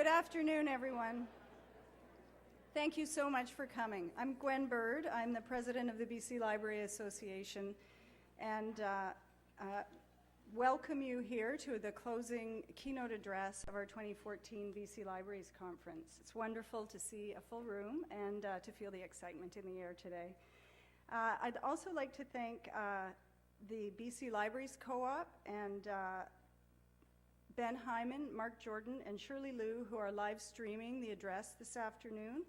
Good afternoon, everyone. Thank you so much for coming. I'm Gwen Bird. I'm the president of the BC Library Association, and welcome you here to the closing keynote address of our 2014 BC Libraries Conference. It's wonderful to see a full room and to feel the excitement in the air today. I'd also like to thank the BC Libraries Co-op and Ben Hyman, Mark Jordan, and Shirley Liu, who are live streaming the address this afternoon.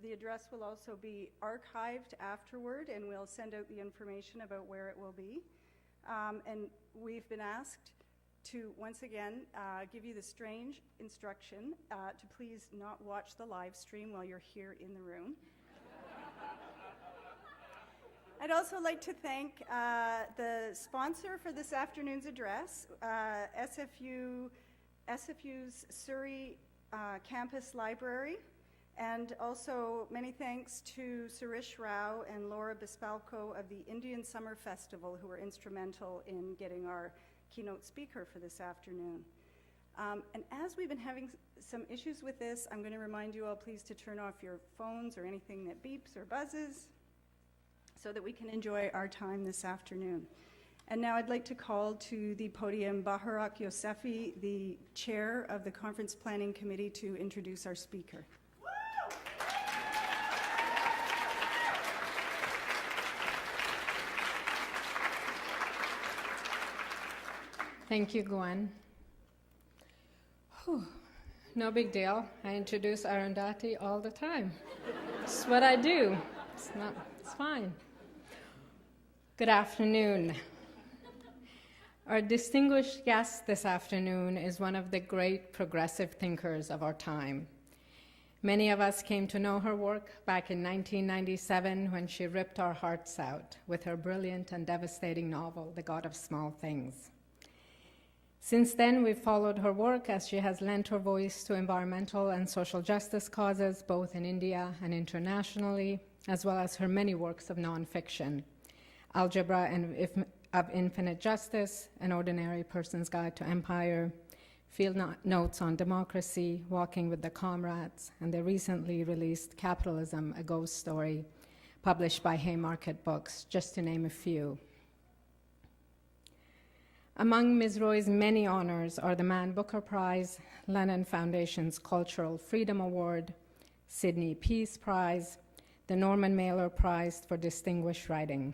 The address will also be archived afterward, and we'll send out the information about where it will be. And we've been asked to, once again, give you the strange instruction to please not watch the live stream while you're here in the room. I'd also like to thank the sponsor for this afternoon's address, SFU's Surrey Campus Library, and also many thanks to Suresh Rao and Laura Bispalco of the Indian Summer Festival, who were instrumental in getting our keynote speaker for this afternoon. And as we've been having some issues with this, I'm going to remind you all please to turn off your phones or anything that beeps or buzzes, so that we can enjoy our time this afternoon. And now I'd like to call to the podium Baharak Yosefi, the chair of the Conference Planning Committee, to introduce our speaker. Thank you, Gwen. Whew. No big deal. I introduce Arundhati all the time. It's what I do. It's fine. Good afternoon. Our distinguished guest this afternoon is one of the great progressive thinkers of our time. Many of us came to know her work back in 1997 when she ripped our hearts out with her brilliant and devastating novel, The God of Small Things. Since then, we've followed her work as she has lent her voice to environmental and social justice causes, both in India and internationally, as well as her many works of nonfiction. Algebra of Infinite Justice, An Ordinary Person's Guide to Empire, Field Notes on Democracy, Walking with the Comrades, and the recently released Capitalism, A Ghost Story, published by Haymarket Books, just to name a few. Among Ms. Roy's many honors are the Man Booker Prize, Lennon Foundation's Cultural Freedom Award, Sydney Peace Prize, the Norman Mailer Prize for Distinguished Writing.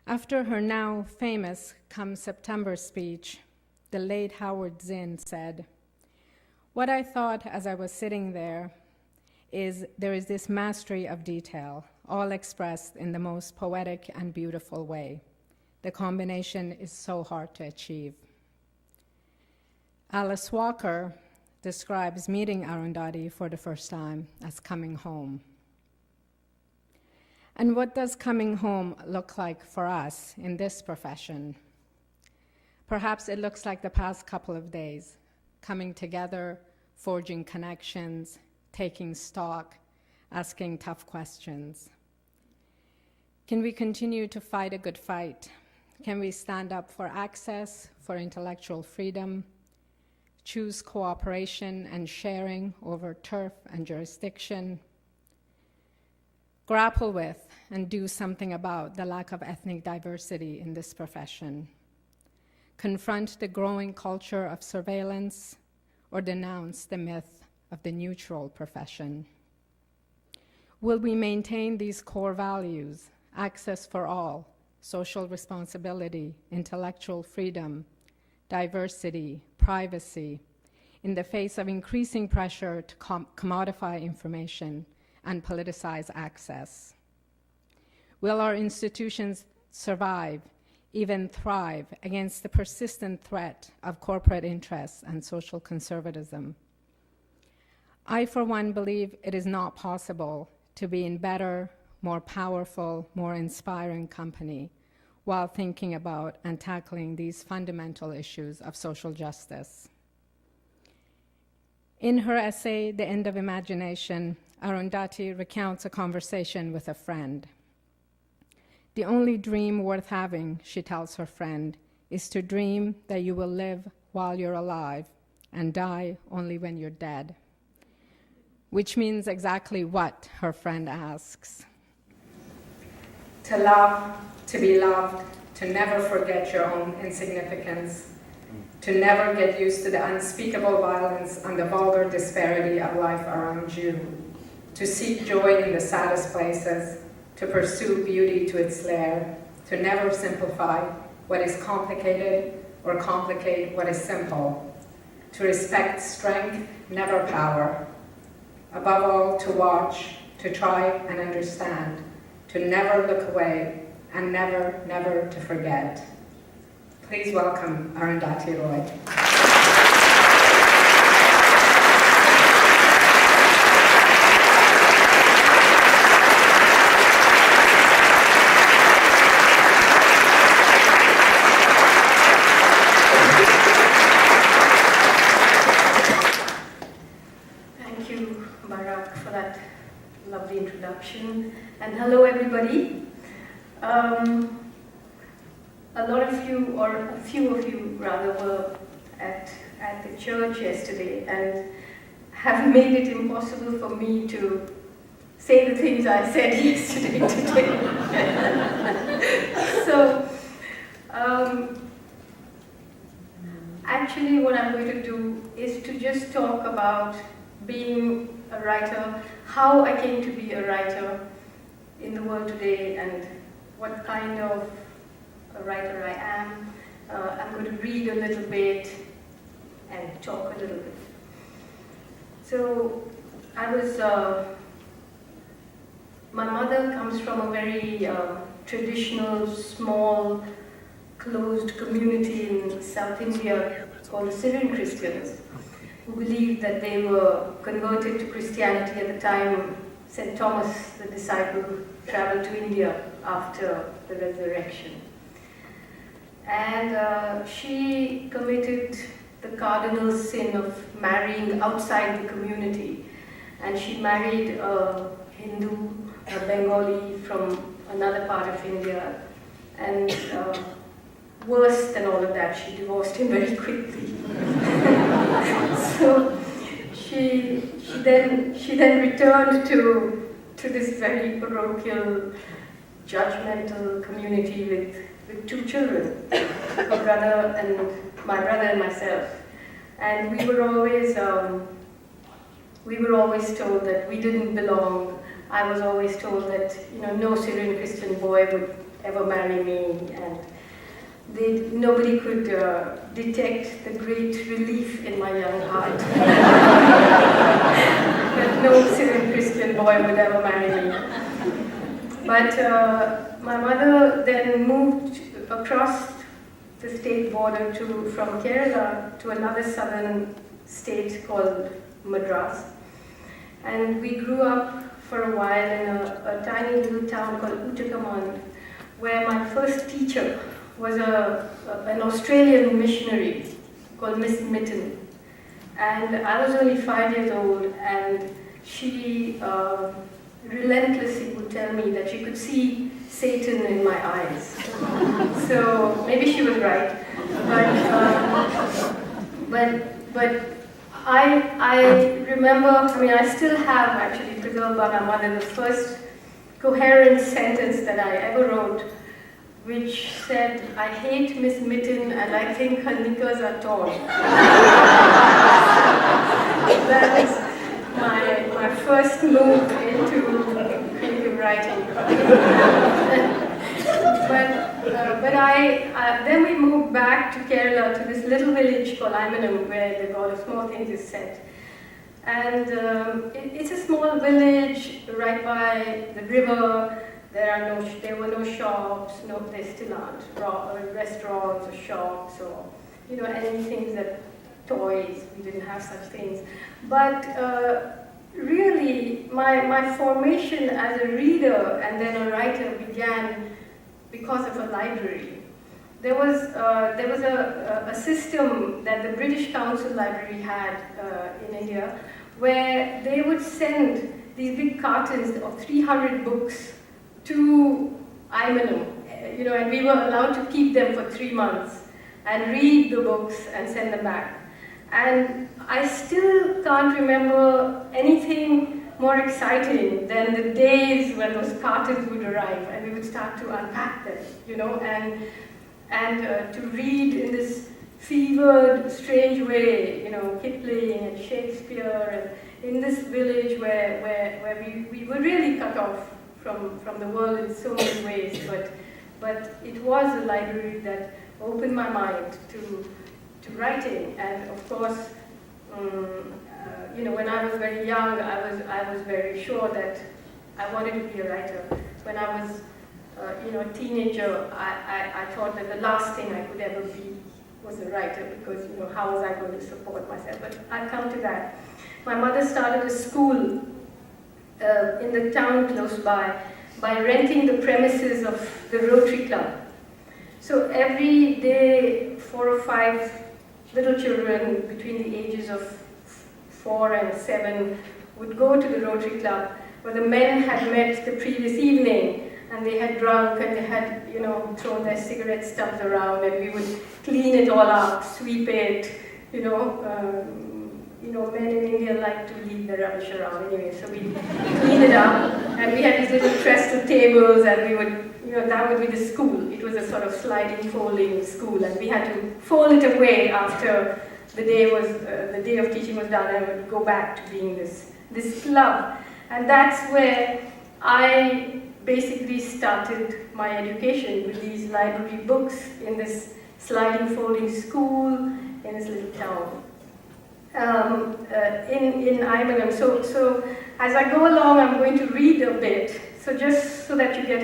After her now famous Come September speech, the late Howard Zinn said, "What I thought as I was sitting there is there is this mastery of detail, all expressed in the most poetic and beautiful way. The combination is so hard to achieve." Alice Walker describes meeting Arundhati for the first time as coming home. And what does coming home look like for us in this profession? Perhaps it looks like the past couple of days, coming together, forging connections, taking stock, asking tough questions. Can we continue to fight a good fight? Can we stand up for access, for intellectual freedom, choose cooperation and sharing over turf and jurisdiction, grapple with and do something about the lack of ethnic diversity in this profession, confront the growing culture of surveillance, or denounce the myth of the neutral profession? Will we maintain these core values, access for all, social responsibility, intellectual freedom, diversity, privacy, in the face of increasing pressure to commodify information and politicize access? Will our institutions survive, even thrive, against the persistent threat of corporate interests and social conservatism? I, for one, believe it is not possible to be in better, more powerful, more inspiring company while thinking about and tackling these fundamental issues of social justice. In her essay, The End of Imagination, Arundhati recounts a conversation with a friend. The only dream worth having, she tells her friend, is to dream that you will live while you're alive and die only when you're dead. Which means exactly what her friend asks. To love, to be loved, to never forget your own insignificance, to never get used to the unspeakable violence and the vulgar disparity of life around you, to seek joy in the saddest places, to pursue beauty to its lair, to never simplify what is complicated or complicate what is simple, to respect strength, never power, above all to watch, to try and understand, to never look away, and never, never to forget. Please welcome Arundhati Roy. Thank you, Barak, for that lovely introduction. And hello, everybody. A lot of you, or a few of you rather, were at the church yesterday and have made it impossible for me to say the things I said yesterday today. So, actually what I'm going to do is to just talk about being a writer, how I came to be a writer in the world today, and what kind of a writer I am. I'm going to read a little bit and talk a little bit. So I was, my mother comes from a very traditional, small, closed community in South India called the Syrian Christians, who believed that they were converted to Christianity at the time St. Thomas, the disciple, traveled to India after the resurrection. And she committed the cardinal sin of marrying outside the community. And she married a Hindu, a Bengali from another part of India. And worse than all of that, she divorced him very quickly. So she then returned to this very parochial, judgmental community with two children, my brother and myself. And we were always told that we didn't belong. I was always told that, no Syrian Christian boy would ever marry me, and nobody could detect the great relief in my young heart that no Syrian Christian boy would ever marry me. But my mother then moved across the state border from Kerala to another southern state called Madras. And we grew up for a while in a tiny little town called Uttakaman, where my first teacher was an Australian missionary called Miss Mitten. And I was only 5 years old, and she relentlessly would tell me that she could see Satan in my eyes. So maybe she was right, but I remember, I still have actually preserved by my mother the first coherent sentence that I ever wrote, which said, "I hate Miss Mitten and I think her knickers are torn." That was my first move into creative writing. But then we moved back to Kerala, to this little village called Imanam, where the God of Small Things is set. And it's a small village right by the river. There were no shops, there still aren't, restaurants or shops or anything that toys. We didn't have such things. But really, my formation as a reader and then a writer began because of a library. There was a system that the British Council Library had in India, where they would send these big cartons of 300 books to Imanam, and we were allowed to keep them for 3 months and read the books and send them back. And I still can't remember anything more exciting than the days when those cartons would arrive and we would start to unpack them, you know, and to read in this fevered, strange way, you know, Kipling and Shakespeare, and in this village where we were really cut off from the world in so many ways, but it was a library that opened my mind to writing, and of course, you know, when I was very young, I was very sure that I wanted to be a writer. When I was, you know, a teenager, I thought that the last thing I could ever be was a writer, because, you know, how was I going to support myself? But I'll come to that. My mother started a school in the town close by renting the premises of the Rotary Club. So every day, 4 or 5 little children between the ages of 4 and 7 would go to the Rotary Club, where the men had met the previous evening, and they had drunk, and they had, you know, thrown their cigarette stubs around, and we would clean it all up, sweep it, you know, men in India like to leave their rubbish around anyway, so we clean it up, and we had these little trestle tables, and we would, you know, that would be the school. It was a sort of sliding, folding school, and we had to fold it away after the day of teaching was done, and would go back to being this club. And that's where I basically started my education, with these library books in this sliding, folding school in this little town. In Imanam. So as I go along, I'm going to read a bit. So just so that you get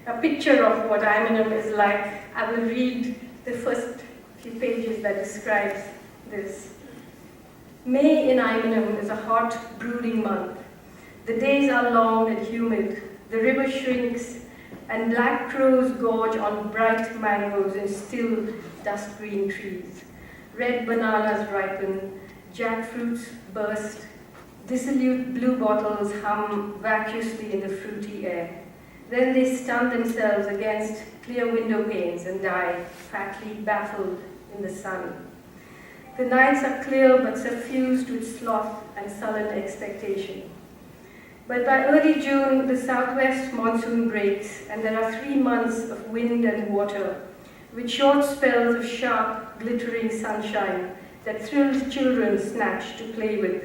a picture of what Imanam is like, I will read the first few pages that describes this. May in Imanam is a hot, brooding month. The days are long and humid. The river shrinks, and black crows gorge on bright mangoes in still, dust-green trees. Red bananas ripen, jackfruits burst, dissolute blue bottles hum vacuously in the fruity air. Then they stun themselves against clear window panes and die, fatly baffled in the sun. The nights are clear but suffused with sloth and sullen expectation. But by early June, the southwest monsoon breaks, and there are 3 months of wind and water, with short spells of sharp, glittering sunshine that thrills children snatch to play with.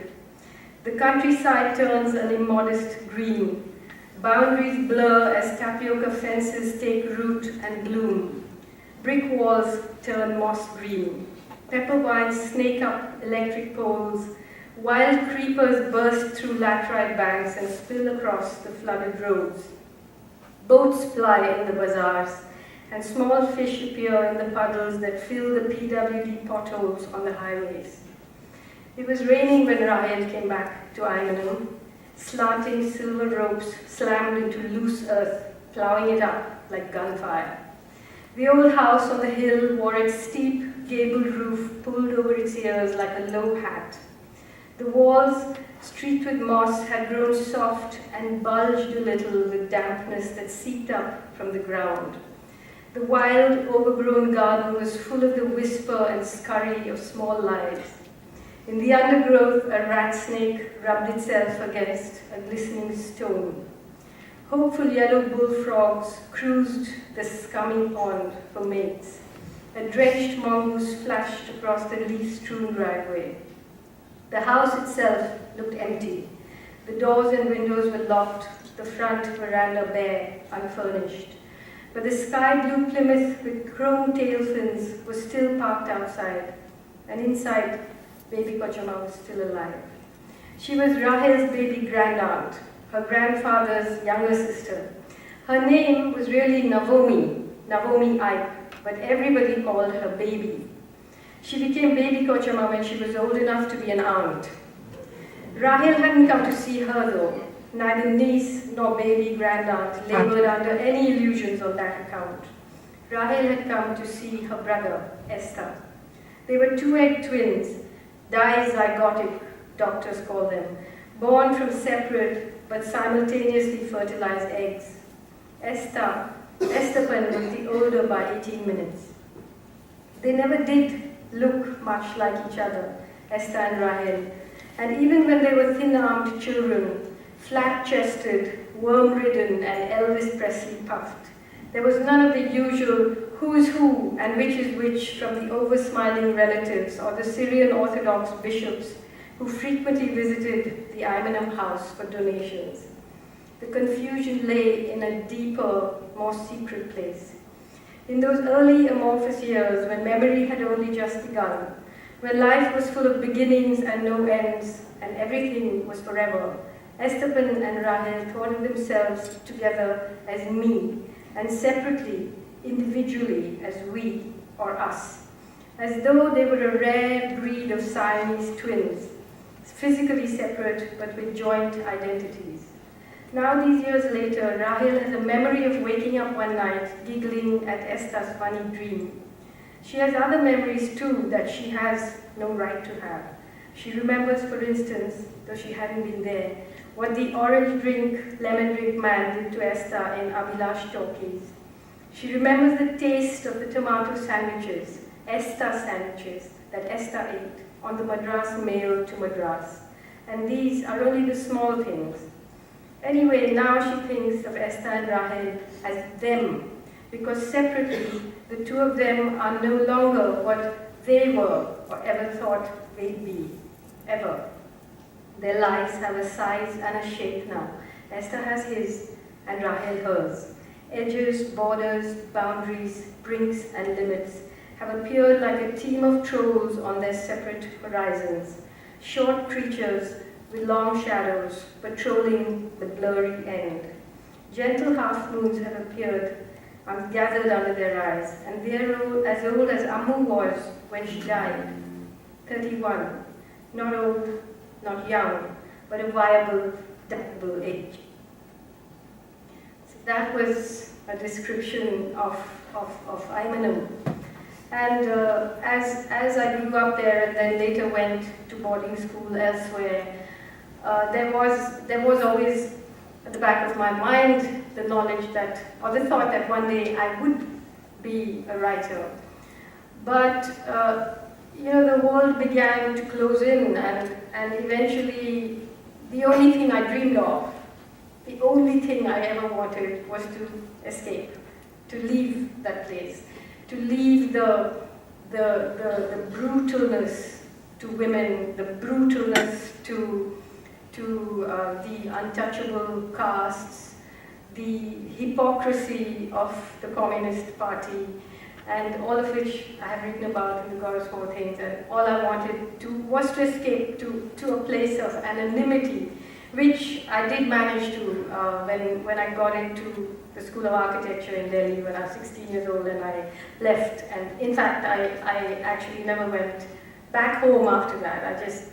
The countryside turns an immodest green. Boundaries blur as tapioca fences take root and bloom. Brick walls turn moss green. Pepper vines snake up electric poles. Wild creepers burst through laterite banks and spill across the flooded roads. Boats ply in the bazaars, and small fish appear in the puddles that fill the PWD potholes on the highways. It was raining when Rahel came back to Imanam. Slanting silver ropes slammed into loose earth, ploughing it up like gunfire. The old house on the hill wore its steep, gabled roof pulled over its ears like a low hat. The walls, streaked with moss, had grown soft and bulged a little with dampness that seeped up from the ground. The wild, overgrown garden was full of the whisper and scurry of small lives. In the undergrowth, a rat snake rubbed itself against a glistening stone. Hopeful yellow bullfrogs cruised the scummy pond for mates. A drenched mongoose flashed across the leaf-strewn driveway. The house itself looked empty. The doors and windows were locked, the front veranda bare, unfurnished. But the sky-blue Plymouth with chrome tail fins was still parked outside, and inside, baby Kochama was still alive. She was Rahel's baby grandaunt, her grandfather's younger sister. Her name was really Navomi Ike, but everybody called her baby. She became baby Kochama when she was old enough to be an aunt. Rahel hadn't come to see her though. Neither niece nor baby grandaunt labored under any illusions on that account. Rahel had come to see her brother, Esther. They were two-egg twins, dizygotic, doctors call them, born from separate but simultaneously fertilized eggs. Esteban was the older by 18 minutes. They never did look much like each other, Esther and Rahel. And even when they were thin-armed children, flat-chested, worm-ridden, and Elvis Presley puffed, there was none of the usual who's who and which is which from the over-smiling relatives or the Syrian Orthodox bishops who frequently visited the Imenam house for donations. The confusion lay in a deeper, more secret place. In those early amorphous years when memory had only just begun, when life was full of beginnings and no ends, and everything was forever, Esteban and Rahel thought of themselves together as me, and separately, individually, as we or us, as though they were a rare breed of Siamese twins, physically separate but with joint identities. Now, these years later, Rahel has a memory of waking up one night, giggling at Esther's funny dream. She has other memories too that she has no right to have. She remembers, for instance, though she hadn't been there, what the orange drink, lemon drink man did to Esther in Abhilash Talkies. She remembers the taste of the tomato sandwiches, Esther sandwiches, that Esther ate on the Madras mail to Madras. And these are only the small things. Anyway, now she thinks of Esther and Rahel as them, because separately, the two of them are no longer what they were or ever thought they'd be, ever. Their lives have a size and a shape now. Esther has his and Rahel hers. Edges, borders, boundaries, brinks, and limits have appeared like a team of trolls on their separate horizons. Short creatures with long shadows, patrolling the blurry end. Gentle half-moons have appeared, gathered under their eyes, and they're as old as Ammu was when she died, 31. Not old, not young, but a viable, adaptable age. So that was a description of Imenam. And as I grew up there and then later went to boarding school elsewhere, there was always at the back of my mind the knowledge that, or the thought that one day I would be a writer. But the world began to close in, and eventually the only thing I dreamed of, the only thing I ever wanted was to escape, to leave that place, to leave the brutalness to women, the brutalness to the untouchable castes, the hypocrisy of the Communist Party, and all of which I have written about in the God of Small Things. And all I wanted was to escape to a place of anonymity, which I did manage to when I got into the School of Architecture in Delhi when I was 16 years old, and I left. And in fact, I actually never went back home after that. I just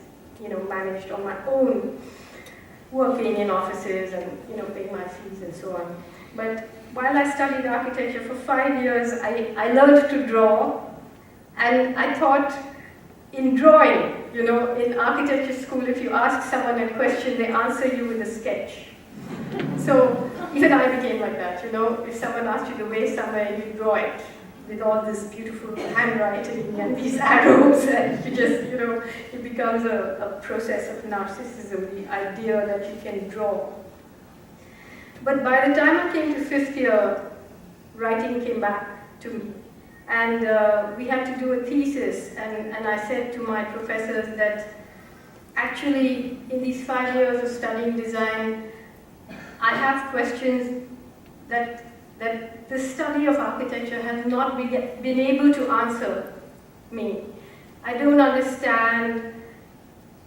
managed on my own, working in offices and paying my fees and so on. But while I studied architecture for 5 years, I learned to draw, and I thought in drawing, in architecture school, if you ask someone a question, they answer you with a sketch. So even I became like that, if someone asked you to way somewhere, you draw it with all this beautiful handwriting and these arrows, and you just, it becomes a process of narcissism, the idea that you can draw. But by the time I came to 5th year, writing came back to me. And we had to do a thesis, and I said to my professors that actually in these 5 years of studying design, I have questions that the study of architecture has not been able to answer me. I don't understand,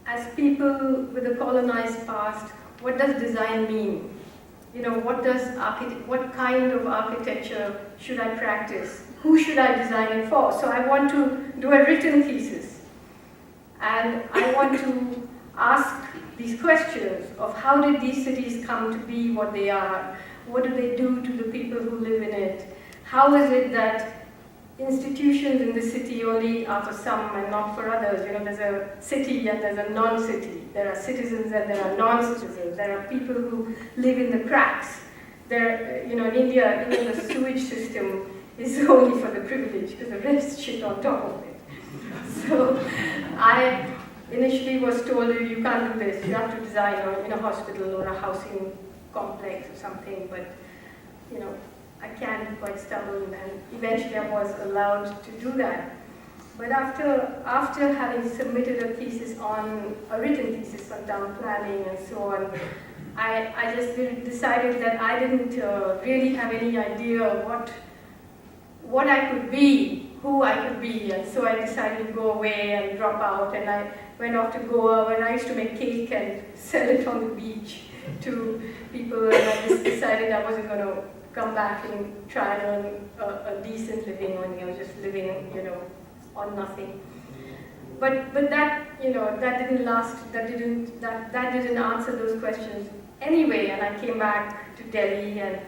as people with a colonized past, what does design mean? What kind of architecture should I practice? Who should I design it for? So I want to do a written thesis. And I want to ask these questions of how did these cities come to be what they are? What do they do to the people who live in it? How is it that institutions in the city only are for some and not for others? There's a city and there's a non-city. There are citizens and there are non-citizens. There are people who live in the cracks. In India, even the sewage system is only for the privileged because the rest shit on top of it. So initially was told you can't do this, you have to design in a hospital or a housing complex or something, but you know, I can be quite stubborn, and eventually I was allowed to do that. But after having submitted a thesis a written thesis on town planning and so on, I just decided that I didn't really have any idea what I could be, who I could be, and so I decided to go away and drop out, and I went off to Goa, where I used to make cake and sell it on the beach to people, and I just decided I wasn't going to come back and try and earn a decent living when I was just living, on nothing. But that, that didn't last, that didn't answer those questions anyway, and I came back to Delhi and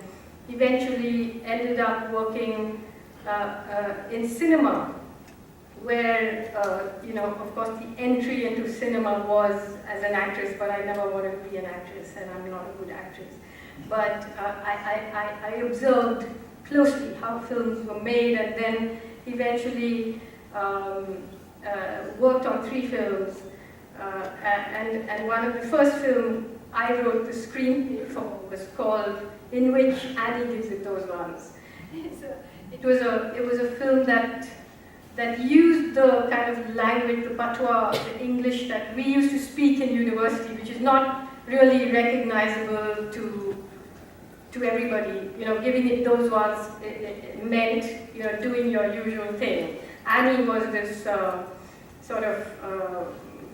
eventually ended up working in cinema, where, of course the entry into cinema was as an actress, but I never wanted to be an actress, and I'm not a good actress. But I observed closely how films were made, and then eventually worked on 3 films. And one of the first films I wrote the screenplay for was called In Which Annie Gives It Those Ones. It was a film that used the kind of language, the patois, the English that we used to speak in university, which is not really recognizable to everybody. Giving it those ones it meant doing your usual thing. Annie was this sort of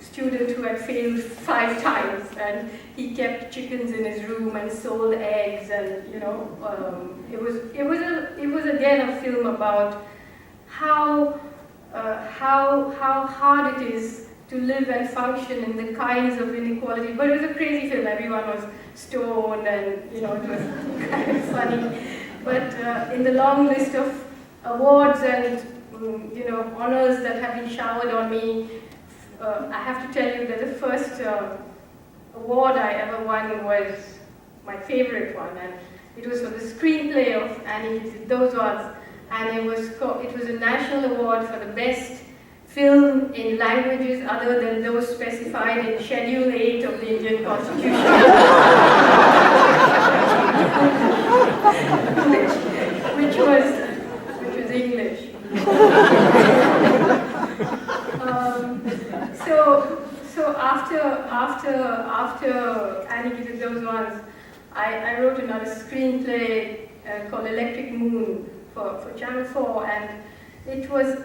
student who had failed 5 times, and he kept chickens in his room and sold eggs, and it was again a film about how hard it is to live and function in the kinds of inequality. But it was a crazy film. Everyone was stoned, and it was kind of funny. But in the long list of awards and honors that have been showered on me, I have to tell you that the first award I ever won was my favorite one, and it was for the screenplay of Annie Gives It Those Ones, and it was a national award for the best film in languages other than those specified in Schedule 8 of the Indian Constitution, which was English. So after Annie Gives It Those Ones, I wrote another screenplay called Electric Moon for Channel 4, and it was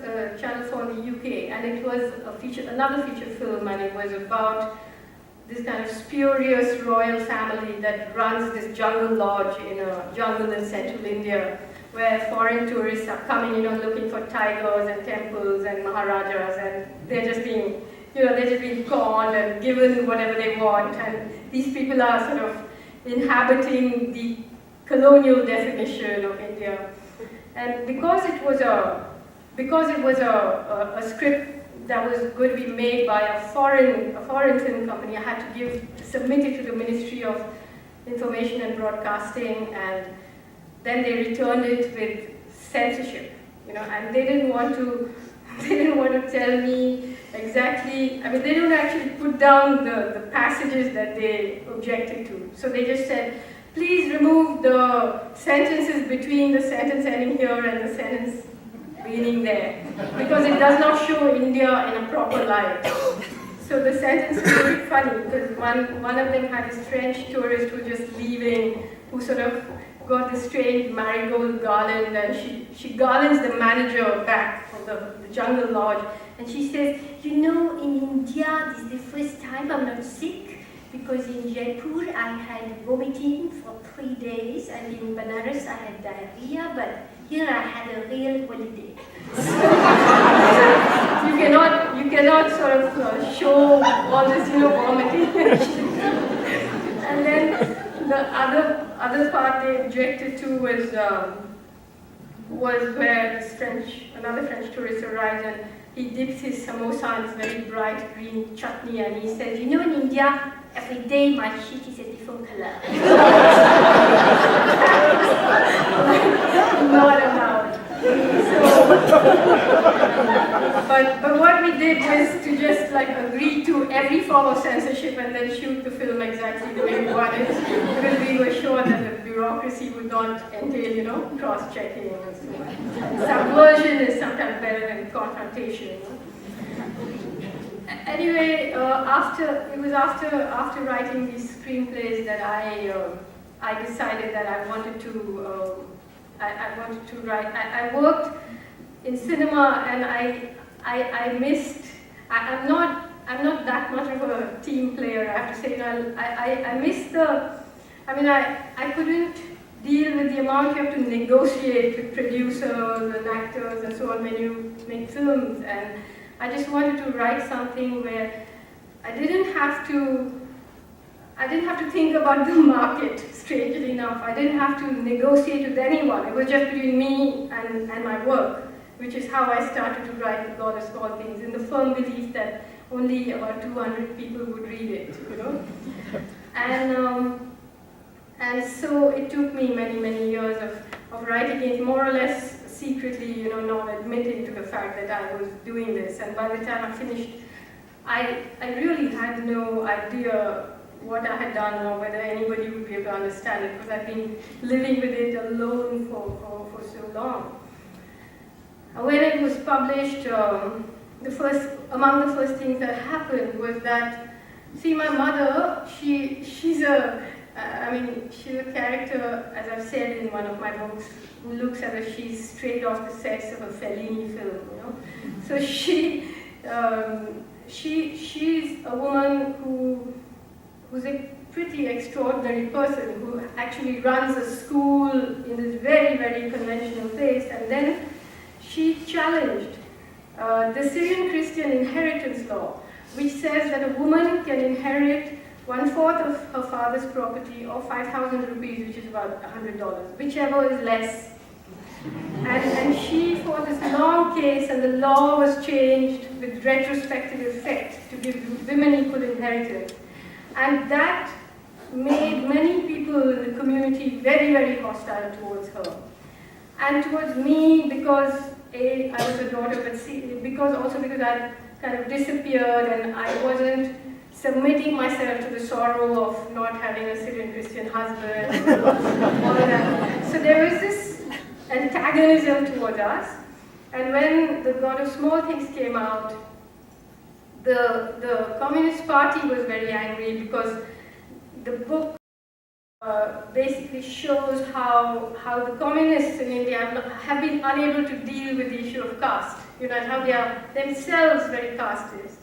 Channel 4 in the UK, and it was another feature film, and it was about this kind of spurious royal family that runs this jungle lodge in a jungle in central India, where foreign tourists are coming, looking for tigers and temples and maharajas, and they're just being conned and given whatever they want, and these people are sort of inhabiting the colonial definition of India. And because it was a script that was going to be made by a foreign film company, I had to submit it to the Ministry of Information and Broadcasting, and then they returned it with censorship, and they didn't want to tell me exactly. I mean, they don't actually put down the passages that they objected to. So they just said, please remove the sentences between the sentence ending here and the sentence beginning there, because it does not show India in a proper light. So the sentences were very funny, because one of them had this French tourist who was just leaving, who sort of got this strange marigold garland, and she garlands the manager back of the jungle lodge, and she says, in India, this is the first time I'm not sick, because in Jaipur I had vomiting for 3 days, and in Banaras I had diarrhea, but here I had a real holiday. you cannot sort of show all this, vomiting. And then the other part they objected to was where another French tourist arrives, and he dips his samosa in this very bright green chutney, and he says, in India, every day my shit is a different color. Not allowed. But what we did was to just like agree to every form of censorship and then shoot the film exactly the way we wanted, because we were sure that the bureaucracy would not entail, you know, cross-checking and so on. Subversion is sometimes better than confrontation. You know? Anyway, after writing these screenplays that I decided that I wanted to write. I worked in cinema, and I'm not that much of a team player, I have to say. I missed I couldn't deal with the amount you have to negotiate with producers and actors and so on when you make films, and I just wanted to write something where I didn't have to think about the market, strangely enough. I didn't have to negotiate with anyone. It was just between me and my work, which is how I started to write A Lot of Small Things, in the firm belief that only about 200 people would read it, you know? And so it took me many, many years of writing it, more or less secretly, you know, not admitting to the fact that I was doing this. And by the time I finished, I really had no idea what I had done or whether anybody would be able to understand it, because I've been living with it alone for so long. When it was published, among the first things that happened was that, see, my mother, she's a character, as I've said in one of my books, who looks as if she's straight off the sets of a Fellini film, you know. So she's a woman who's a pretty extraordinary person, who actually runs a school in this very, very conventional place, and then she challenged the Syrian Christian inheritance law, which says that a woman can inherit 1/4 of her father's property, or 5,000 rupees, which is about $100, whichever is less. And she fought this long case, and the law was changed with retrospective effect to give women equal inheritance. And that made many people in the community very, very hostile towards her. And towards me, because A, I was a daughter, but because I kind of disappeared and I wasn't submitting myself to the sorrow of not having a Syrian Christian husband, all of that. So there was this antagonism towards us. And when The God of Small Things came out, the Communist Party was very angry, because the book basically shows how the communists in India have been unable to deal with the issue of caste, you know, and how they are themselves very casteist.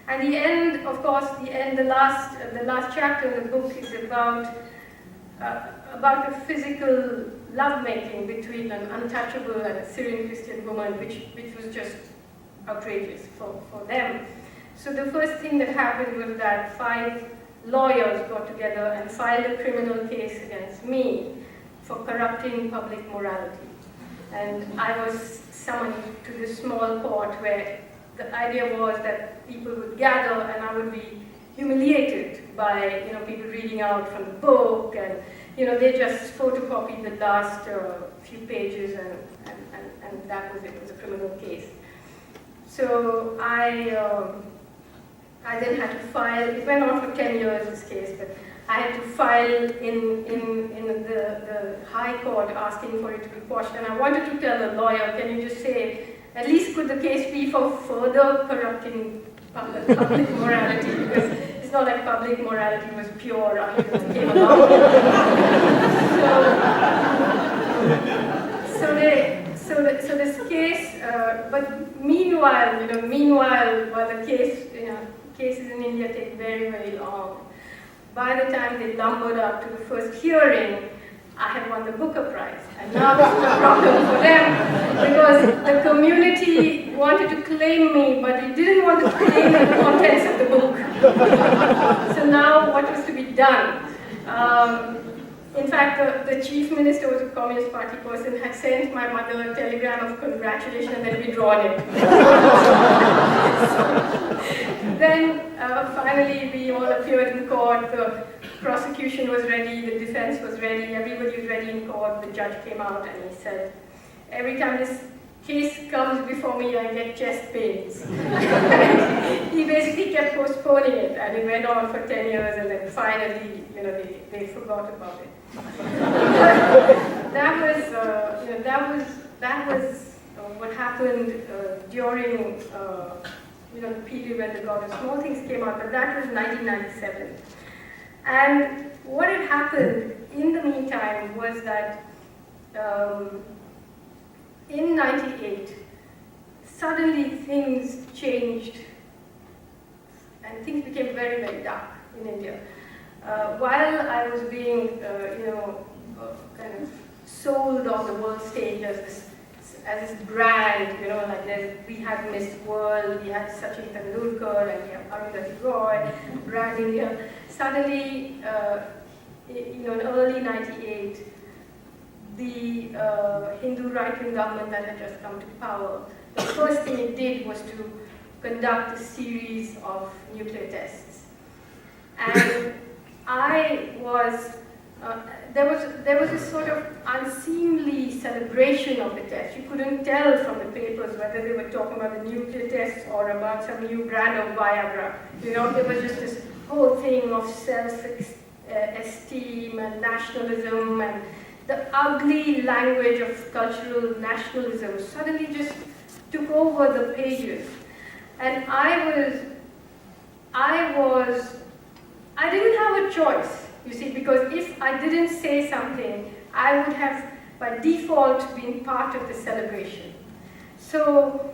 And the end, of course, the last chapter in the book is about a physical lovemaking between an untouchable and a Syrian Christian woman, which was just outrageous for them. So the first thing that happened was that 5 lawyers got together and filed a criminal case against me for corrupting public morality. And I was summoned to this small court where the idea was that people would gather and I would be humiliated by, you know, people reading out from the book, and, you know, they just photocopied the last few pages, and that was it. It was a criminal case. So I then had to file. It went on for 10 years, this case, but I had to file in the High Court asking for it to be quashed. And I wanted to tell the lawyer, can you just say, at least could the case be for further corrupting public morality? Because it's not like public morality was pure until it came along. So this case, but meanwhile, while the cases in India take very, very long, by the time they lumbered up to the first hearing, I had won the Booker Prize. And now this is a problem for them, because the community wanted to claim me, but they didn't want to claim the contents of the book. So now what was to be done? In fact, the chief minister was a Communist Party person, had sent my mother a telegram of congratulations and then withdrawn it. Then finally we all appeared in court, the prosecution was ready, the defense was ready, everybody was ready in court, the judge came out and he said, every time this case comes before me, I get chest pains. He basically kept postponing it, and it went on for 10 years, and then finally, they forgot about it. That was what happened during the period when the God of Small Things came out, but that was 1997. And what had happened in the meantime was that in 98, suddenly things changed and things became very, very dark in India. While I was being, kind of sold on the world stage as this brand, like we had Miss World, we had Sachin Tendulkar, and we have Arundhati Roy, brand India. Suddenly, in early 98, the Hindu right-wing government that had just come to power, the first thing it did was to conduct a series of nuclear tests. And there was a sort of unseemly celebration of the test. You couldn't tell from the papers whether they were talking about the nuclear tests or about some new brand of Viagra. There was just this whole thing of self-esteem and nationalism, and the ugly language of cultural nationalism suddenly just took over the pages. And I didn't have a choice, you see, because if I didn't say something, I would have, by default, been part of the celebration. So,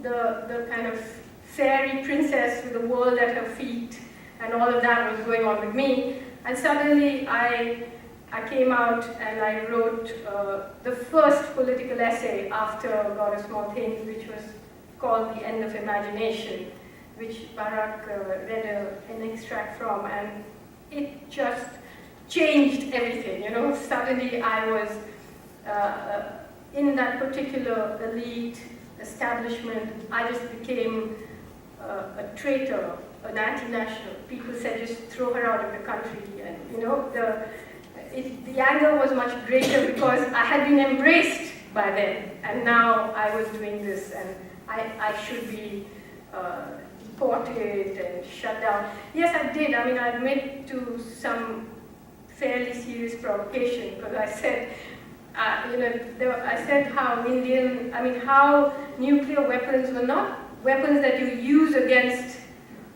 the kind of fairy princess with the world at her feet and all of that was going on with me. And suddenly I came out and I wrote the first political essay after God of Small Things, which was called The End of Imagination, which Barack read an extract from, and it just changed everything. Suddenly I was in that particular elite establishment. I just became a traitor, an anti-national. People said, just throw her out of the country. And the anger was much greater because I had been embraced by then, and now I was doing this, and I should be deported and shut down. Yes, I did. I mean, I admit to some fairly serious provocation, because I said, I said how nuclear weapons were not weapons that you use against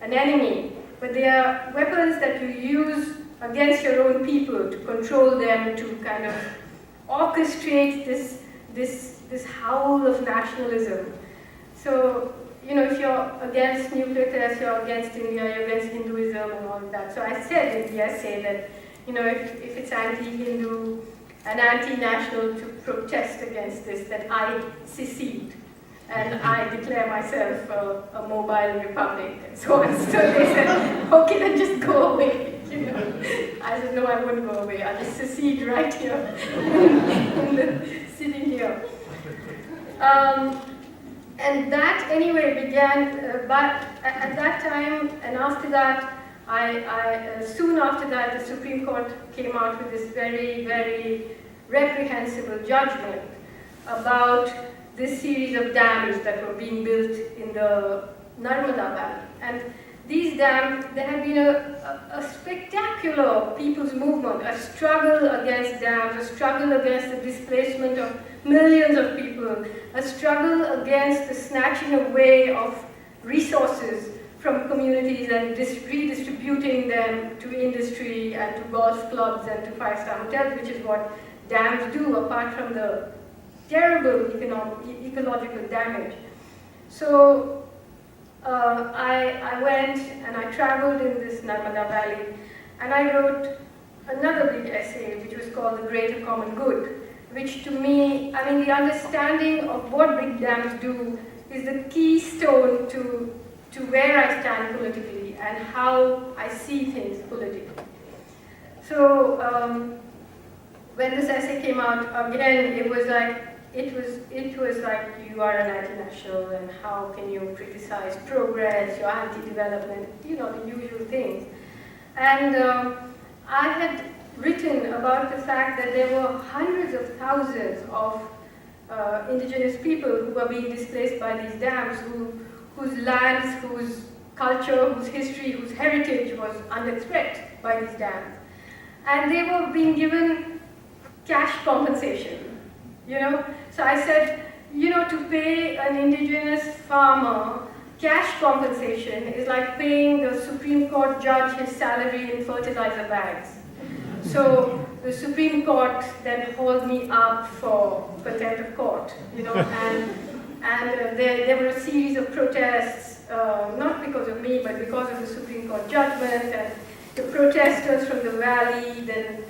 an enemy, but they are weapons that you use against your own people to control them, to kind of orchestrate this howl of nationalism. So, if you're against nuclear tests, you're against India, you're against Hinduism and all of that. So I said in the essay that, if it's anti-Hindu and anti-national to protest against this, that I secede. And I declare myself a mobile republic, and so on. So they said, okay, then just go away. I said, no, I wouldn't go away. I'll just secede right here, sitting here. And that, anyway, began, but at that time, and after that, soon after that, the Supreme Court came out with this very, very reprehensible judgment about this series of dams that were being built in the Narmada Valley. And these dams, there had been a spectacular people's movement, a struggle against dams, a struggle against the displacement of millions of people, a struggle against the snatching away of resources from communities and redistributing them to industry and to golf clubs and to five-star hotels, which is what dams do, apart from the terrible ecological damage. So I went and I traveled in this Narmada Valley, and I wrote another big essay, which was called The Greater Common Good, which to me, the understanding of what big dams do is the keystone to where I stand politically and how I see things politically. So when this essay came out, again, it was like you are an anti-national, and how can you criticize progress, you're anti-development, the usual things. And I had written about the fact that there were hundreds of thousands of indigenous people who were being displaced by these dams, whose lands, whose culture, whose history, whose heritage was under threat by these dams. And they were being given cash compensation, you know. So I said, you know, to pay an indigenous farmer cash compensation is like paying the Supreme Court judge his salary in fertilizer bags. So the Supreme Court then hauled me up for contempt of court, you know, and there were a series of protests, not because of me, but because of the Supreme Court judgment, and the protesters from the valley then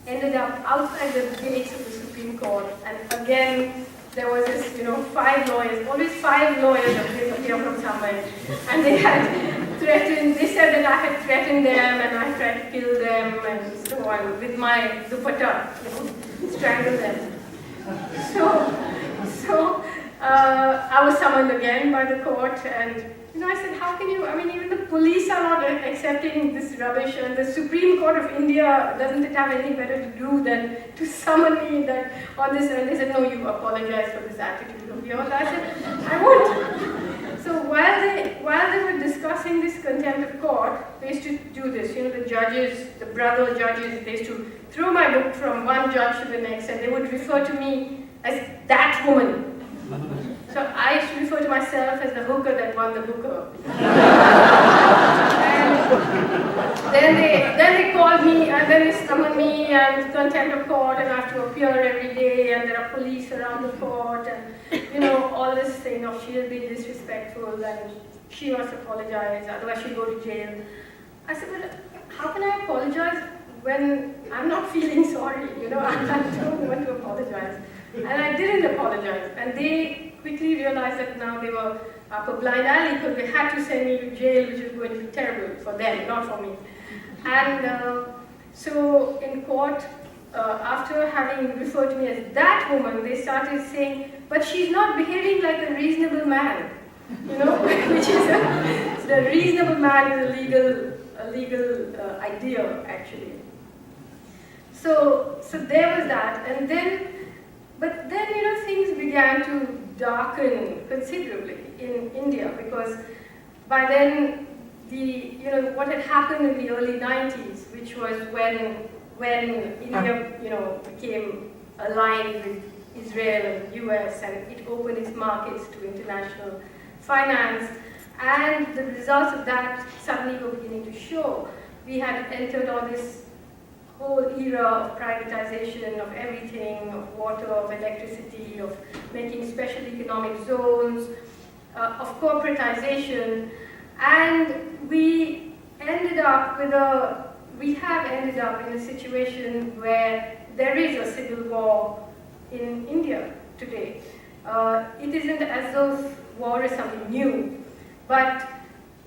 ended up outside the gates of the Supreme Court, and again, there was this, you know, 5 lawyers, always 5 lawyers appear from somewhere, and they had threatened, they said that I had threatened them, and I tried to kill them, and so on, with my dupatta, strangle them. So I was summoned again by the court, and you know, I said, how can you, I mean, even the police are not accepting this rubbish, and the Supreme Court of India doesn't it have anything better to do than to summon me that on this, and they said, no, you apologize for this attitude of yours. I said, I won't. So while they were discussing this contempt of court, they used to do this, you know, the judges, the brother judges, they used to throw my book from one judge to the next, and they would refer to me as that woman. So I used to refer to myself as the hooker that won the hooker. And then they called me, and then they summoned me, and contempt of court, and I have to appear every day, and there are police around the court, and you know, all this thing of she'll be disrespectful, and she must apologize, otherwise she'll go to jail. I said, well, how can I apologize when I'm not feeling sorry? You know, I don't want to apologize. And I didn't apologize, and they quickly realized that now they were up a blind alley because they had to send me to jail, which was going to be terrible for them, not for me. And so in court, after having referred to me as that woman, they started saying, but she's not behaving like a reasonable man, you know, which is the reasonable man is a legal idea, actually. So there was that, and then, but then, you know, things began to darken considerably in India, because by then, you know, what had happened in the early 90s, which was when India, you know, became aligned with Israel and US, and it opened its markets to international finance, and the results of that suddenly were beginning to show. We had entered on this whole era of privatization of everything, of water, of electricity, of making special economic zones, of corporatization, and we have ended up in a situation where there is a civil war in India today. It isn't as though war is something new, but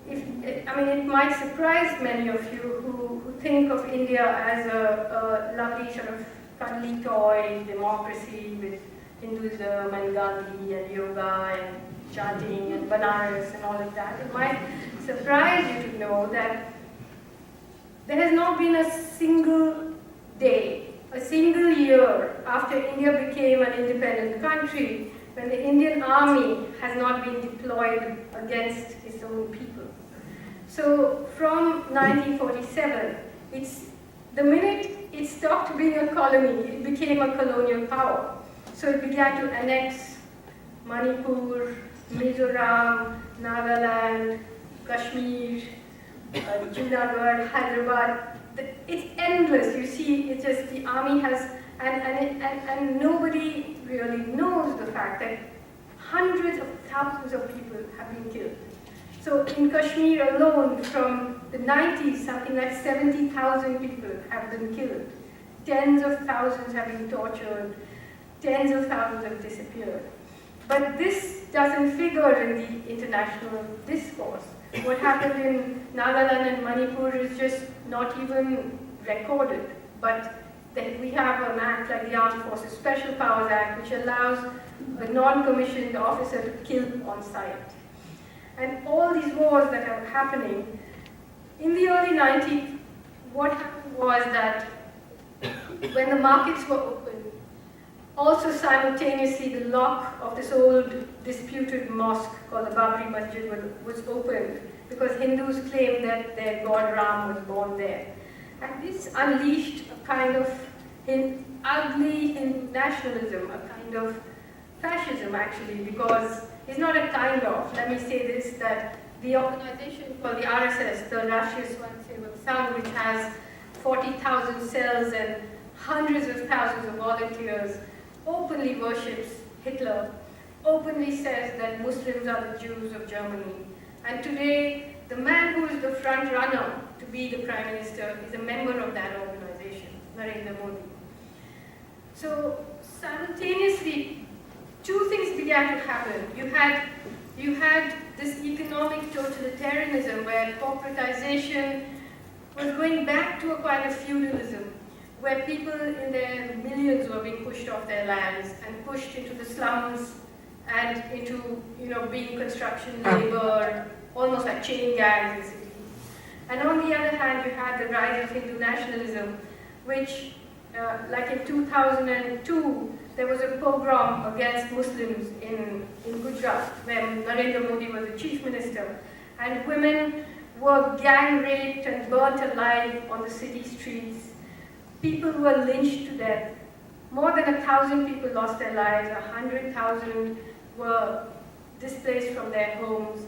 it might surprise many of you who think of India as a lovely sort of cuddly toy democracy with Hinduism and Gandhi and yoga and chanting and Banaras and all of that. It might surprise you to know that there has not been a single day, a single year after India became an independent country when the Indian army has not been deployed against its own people. So from 1947, the minute it stopped being a colony, it became a colonial power. So it began to annex Manipur, Mizoram, Nagaland, Kashmir, Junagadh, Hyderabad. It's endless. You see, it's just the army has, and nobody really knows the fact that hundreds of thousands of people have been killed. So in Kashmir alone, from the 90s, something like 70,000 people have been killed. Tens of thousands have been tortured. Tens of thousands have disappeared. But this doesn't figure in the international discourse. What happened in Nagaland and Manipur is just not even recorded. But we have an act like the Armed Forces Special Powers Act, which allows a non-commissioned officer to kill on sight. And all these wars that are happening, in the early 90s, what happened was that when the markets were open, also simultaneously the lock of this old disputed mosque called the Babri Masjid was opened because Hindus claimed that their god Ram was born there. And this unleashed a kind of ugly nationalism, a kind of fascism actually, because it's not a kind of, let me say this, that the organization called the RSS, the Rashtriya Swayamsevak Sangh, which has 40,000 cells and hundreds of thousands of volunteers, openly worships Hitler, openly says that Muslims are the Jews of Germany. And today, the man who is the front runner to be the Prime Minister is a member of that organization, Narendra Modi. So simultaneously, two things began to happen. You had this economic totalitarianism where corporatization was going back to a kind of feudalism, where people in their millions were being pushed off their lands and pushed into the slums and into, being construction labor, almost like chain gangs in cities. And on the other hand, you had the rise of Hindu nationalism, which, like in 2002, there was a pogrom against Muslims in Gujarat, when Narendra Modi was the chief minister, and women were gang raped and burnt alive on the city streets. People were lynched to death. More than 1,000 people lost their lives. 100,000 were displaced from their homes.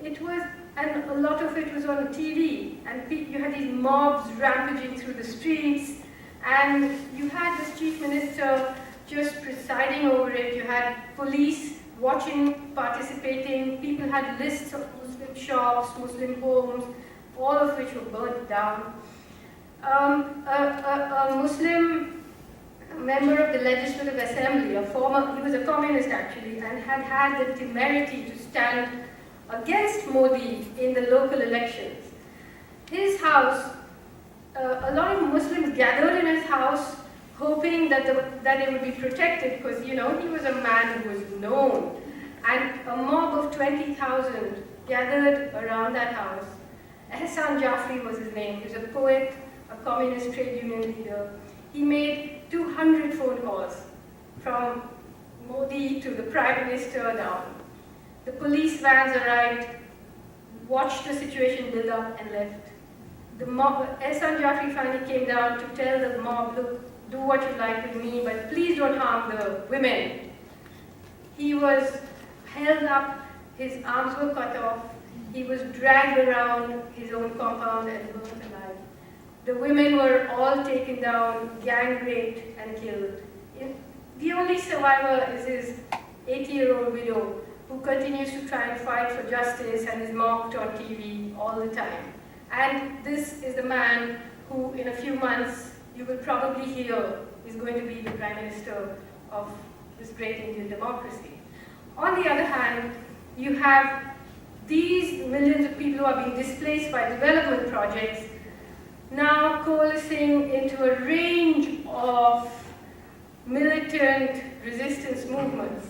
And a lot of it was on TV. And you had these mobs rampaging through the streets. And you had this chief minister just presiding over it. You had police watching, participating. People had lists of Muslim shops, Muslim homes, all of which were burnt down. A Muslim member of the Legislative Assembly, he was a communist actually, and had the temerity to stand against Modi in the local elections. His house, a lot of Muslims gathered in his house hoping that they would be protected because, he was a man who was known. And a mob of 20,000 gathered around that house. Ehsan Jafri was his name. He was a poet, a communist trade union leader. He made 200 phone calls from Modi to the Prime Minister down. The police vans arrived, watched the situation build up and left. The mob, Ehsan Jafri finally came down to tell the mob, look, do what you like with me, but please don't harm the women. He was held up, his arms were cut off, he was dragged around his own compound and burnt alive. The women were all taken down, gang raped and killed. The only survivor is his 80-year-old widow, who continues to try and fight for justice and is mocked on TV all the time. And this is the man who, in a few months, you will probably hear is going to be the Prime Minister of this great Indian democracy. On the other hand, you have these millions of people who are being displaced by development projects now coalescing into a range of militant resistance movements,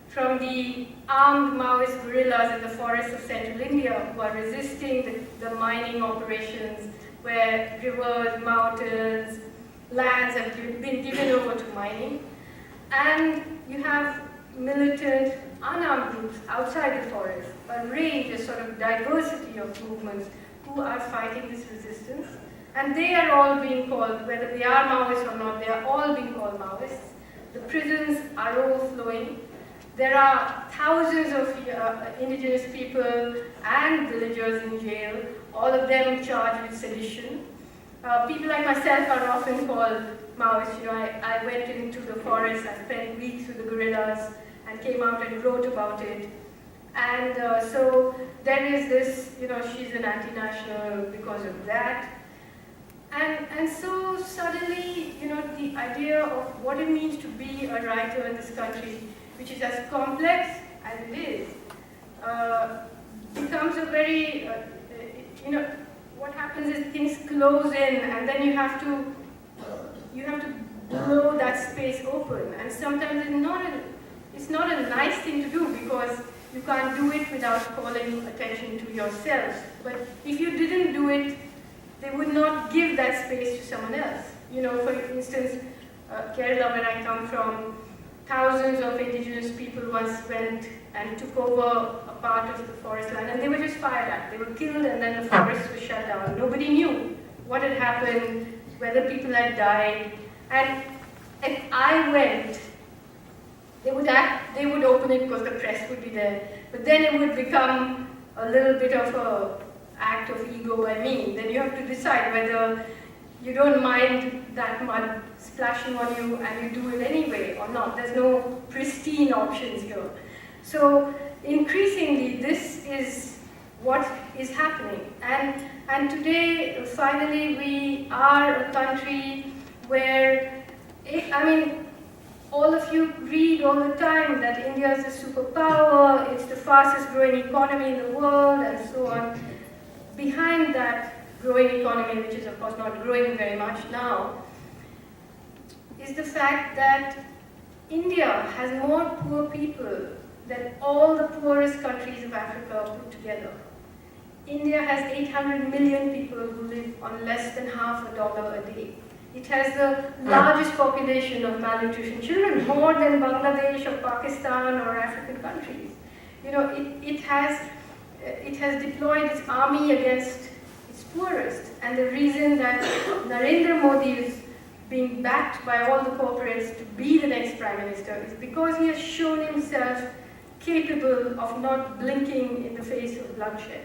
from the armed Maoist guerrillas in the forests of central India who are resisting the mining operations where rivers, mountains, lands have been given over to mining. And you have militant unarmed groups outside the forest, a range, a sort of diversity of movements who are fighting this resistance. And they are all being called, whether they are Maoists or not, they are all being called Maoists. The prisons are overflowing. There are thousands of indigenous people and villagers in jail, all of them charged with sedition. People like myself are often called Maoists. I went into the forest, I spent weeks with the guerrillas and came out and wrote about it. And so there is this, she's an anti-national because of that. And so suddenly, the idea of what it means to be a writer in this country, which is as complex as it is, becomes a very, what happens is things close in, and then you have to blow that space open. And sometimes it's not a nice thing to do because you can't do it without calling attention to yourself. But if you didn't do it, they would not give that space to someone else. for instance, Kerala, where I come from, thousands of indigenous people once went and took over a part of the forest land, and they were just fired at. They were killed, and then the forest was shut down. Nobody knew what had happened, whether people had died. And if I went, they would open it because the press would be there. But then it would become a little bit of an act of ego by me. Then you have to decide whether you don't mind that mud splashing on you and you do it anyway or not. There's no pristine options here. So increasingly, this is what is happening. And today, finally, we are a country where, all of you read all the time that India is a superpower, it's the fastest growing economy in the world, and so on. Behind that growing economy, which is of course not growing very much now, is the fact that India has more poor people than all the poorest countries of Africa put together. India has 800 million people who live on less than $0.50 a day. It has the largest population of malnutrition children, more than Bangladesh or Pakistan or African countries. It has deployed its army against its poorest. And the reason that Narendra Modi is being backed by all the corporates to be the next prime minister is because he has shown himself capable of not blinking in the face of bloodshed.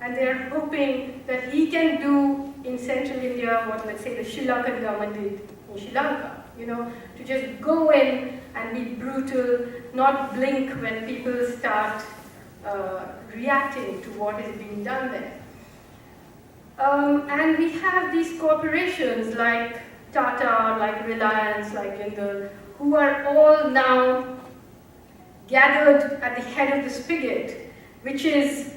And they are hoping that he can do in central India what, let's say, the Sri Lankan government did in Sri Lanka, to just go in and be brutal, not blink when people start reacting to what is being done there. And we have these corporations like Tata, like Reliance, like Jindal, who are all now gathered at the head of the spigot, which is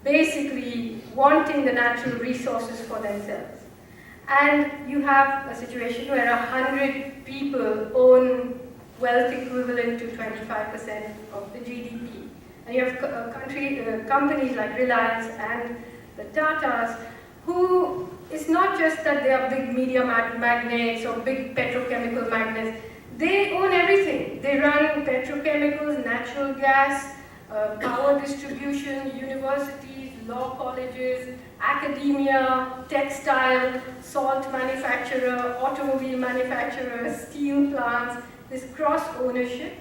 basically wanting the natural resources for themselves. And you have a situation where 100 people own wealth equivalent to 25% of the GDP. And you have companies like Reliance and the Tatas, who it's not just that they are big media magnates or big petrochemical magnates. They own everything. They run petrochemicals, natural gas, power distribution, universities, law colleges, academia, textile, salt manufacturer, automobile manufacturer, steel plants, this cross-ownership.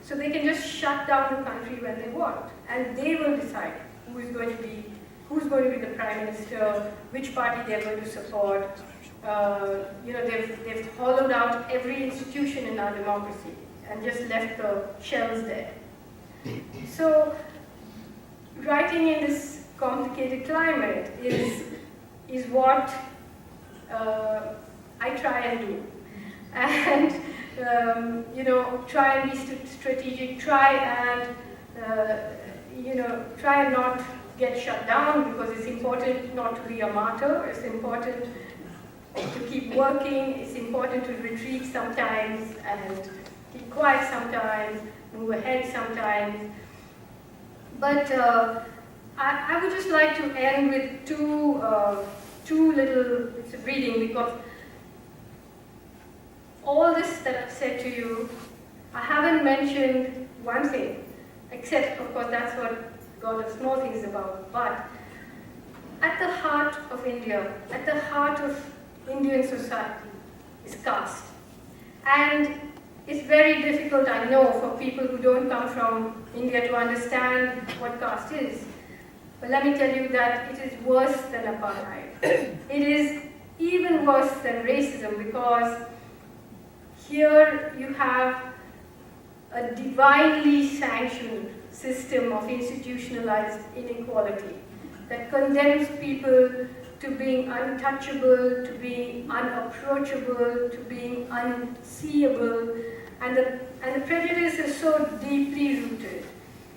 So they can just shut down the country when they want. And they will decide who's going to be the prime minister, which party they're going to support. They've hollowed out every institution in our democracy and just left the shells there. So writing in this complicated climate is what I try and do. And try and be strategic, try and not get shut down, because it's important not to be a martyr, it's important to keep working, it's important to retreat sometimes and keep quiet sometimes, move ahead sometimes. But I would just like to end with two little bits of reading, because all this that I've said to you, I haven't mentioned one thing, except, of course, that's what God of Small Things is about. But at the heart of India, at the heart of Indian society is caste. And it's very difficult, I know, for people who don't come from India to understand what caste is. But let me tell you that it is worse than apartheid. It is even worse than racism, because here you have a divinely sanctioned system of institutionalized inequality that condemns people to being untouchable, to being unapproachable, to being unseeable, and the prejudice is so deeply rooted.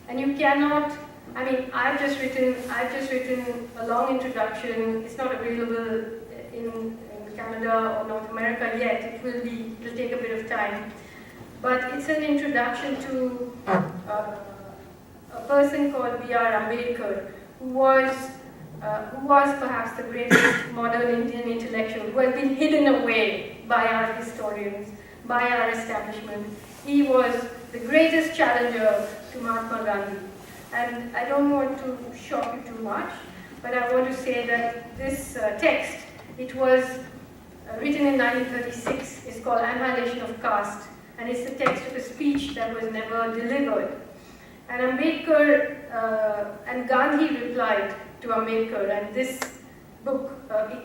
And you cannot, I've just written a long introduction. It's not available in Canada or North America yet. It'll take a bit of time. But it's an introduction to a person called B.R. Ambedkar, who was who was perhaps the greatest modern Indian intellectual, who has been hidden away by our historians, by our establishment. He was the greatest challenger to Mahatma Gandhi. And I don't want to shock you too much, but I want to say that this text, it was written in 1936, is called Annihilation of Caste, and it's the text of a speech that was never delivered. And Ambedkar and Gandhi replied to Ambedkar, and this book,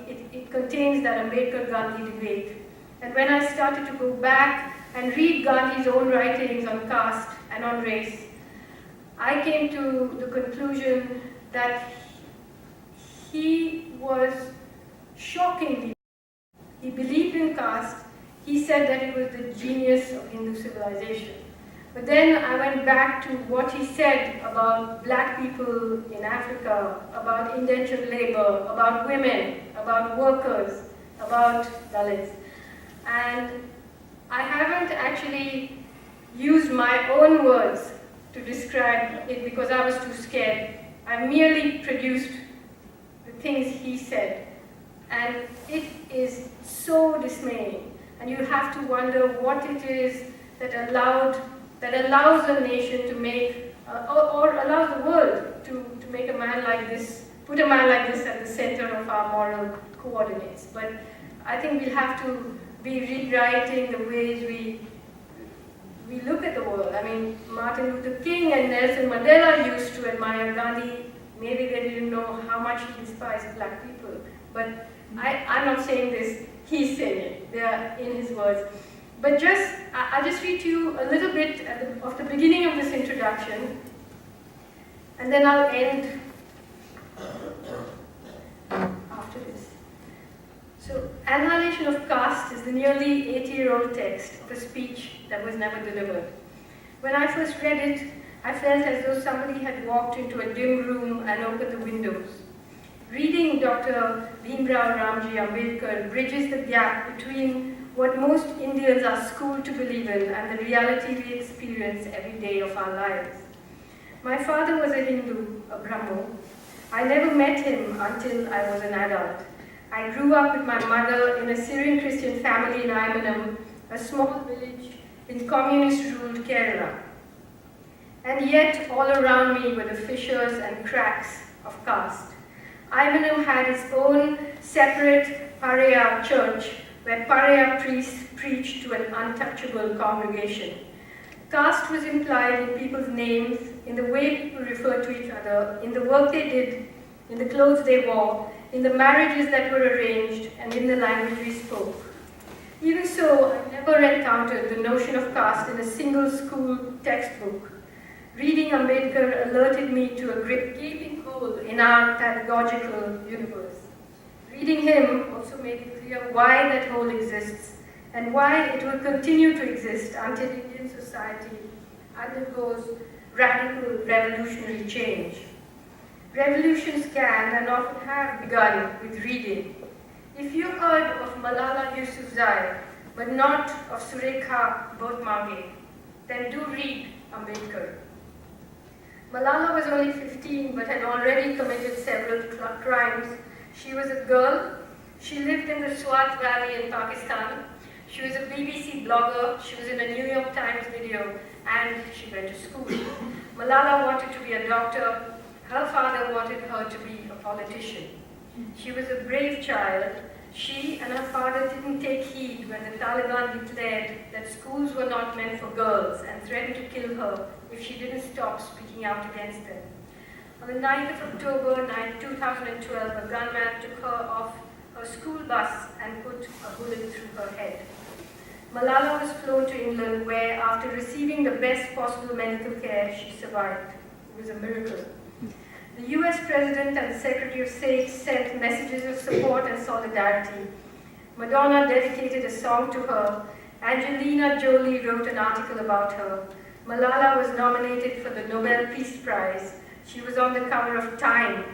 it contains that Ambedkar-Gandhi debate. And when I started to go back and read Gandhi's own writings on caste and on race, I came to the conclusion that he was shockingly, he believed in caste, he said that it was the genius of Hindu civilization. But then I went back to what he said about black people in Africa, about indentured labor, about women, about workers, about Dalits. And I haven't actually used my own words to describe it because I was too scared. I merely produced the things he said. And it is so dismaying. And you have to wonder what it is that allows a nation to make, or allows the world to make a man like this, put a man like this at the center of our moral coordinates. But I think we'll have to be rewriting the ways we look at the world. I mean, Martin Luther King and Nelson Mandela used to admire Gandhi. Maybe they didn't know how much he despised black people. But I'm not saying this, he's saying it. They are in his words. But I'll just read to you a little bit of the beginning of this introduction, and then I'll end after this. So, Annihilation of Caste is the nearly 80-year-old text of a speech that was never delivered. When I first read it, I felt as though somebody had walked into a dim room and opened the windows. Reading Dr. Bhimrao Ramji Ambedkar bridges the gap between what most Indians are schooled to believe in and the reality we experience every day of our lives. My father was a Hindu, a Brahmo. I never met him until I was an adult. I grew up with my mother in a Syrian Christian family in Imanam, a small village in communist-ruled Kerala. And yet, all around me were the fissures and cracks of caste. Imanam had its own separate Pariah church, where Pariah priests preached to an untouchable congregation. Caste was implied in people's names, in the way people referred to each other, in the work they did, in the clothes they wore, in the marriages that were arranged, and in the language we spoke. Even so, I never encountered the notion of caste in a single school textbook. Reading Ambedkar alerted me to a great gaping hole in our pedagogical universe. Reading him also made it clear why that hole exists and why it will continue to exist until Indian society undergoes radical revolutionary change. Revolutions can and often have begun with reading. If you heard of Malala Yousafzai, but not of Surekha Bhotmage, then do read Ambedkar. Malala was only 15 but had already committed several crimes. She was a girl. She lived in the Swat Valley in Pakistan. She was a BBC blogger. She was in a New York Times video, and she went to school. Malala wanted to be a doctor. Her father wanted her to be a politician. She was a brave child. She and her father didn't take heed when the Taliban declared that schools were not meant for girls and threatened to kill her if she didn't stop speaking out against them. On the 9th of October 2012, a gunman took her off her school bus and put a bullet through her head. Malala was flown to England where, after receiving the best possible medical care, she survived. It was a miracle. The US President and the Secretary of State sent messages of support and solidarity. Madonna dedicated a song to her. Angelina Jolie wrote an article about her. Malala was nominated for the Nobel Peace Prize. She was on the cover of Time.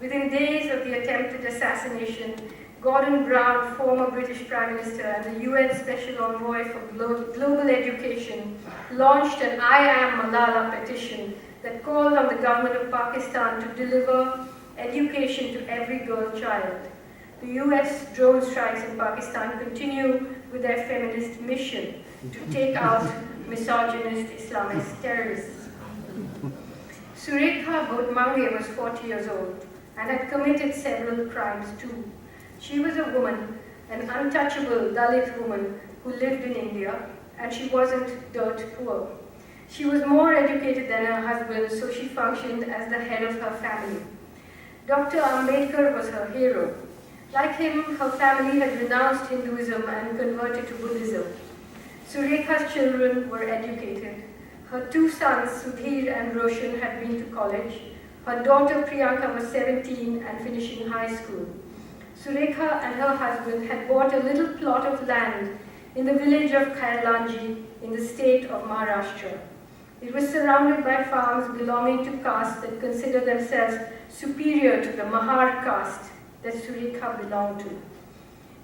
Within days of the attempted assassination, Gordon Brown, former British Prime Minister and the UN Special Envoy for Global Education, launched an I Am Malala petition that called on the government of Pakistan to deliver education to every girl child. The US drone strikes in Pakistan continue with their feminist mission to take out misogynist Islamist terrorists. Surekha Bhotmange was 40 years old and had committed several crimes too. She was a woman, an untouchable Dalit woman who lived in India, and she wasn't dirt poor. She was more educated than her husband, so she functioned as the head of her family. Dr. Ambedkar was her hero. Like him, her family had renounced Hinduism and converted to Buddhism. Surekha's children were educated. Her two sons, Sudhir and Roshan, had been to college. Her daughter Priyanka was 17 and finishing high school. Surekha and her husband had bought a little plot of land in the village of Khairlanji in the state of Maharashtra. It was surrounded by farms belonging to castes that consider themselves superior to the Mahar caste that Surekha belonged to.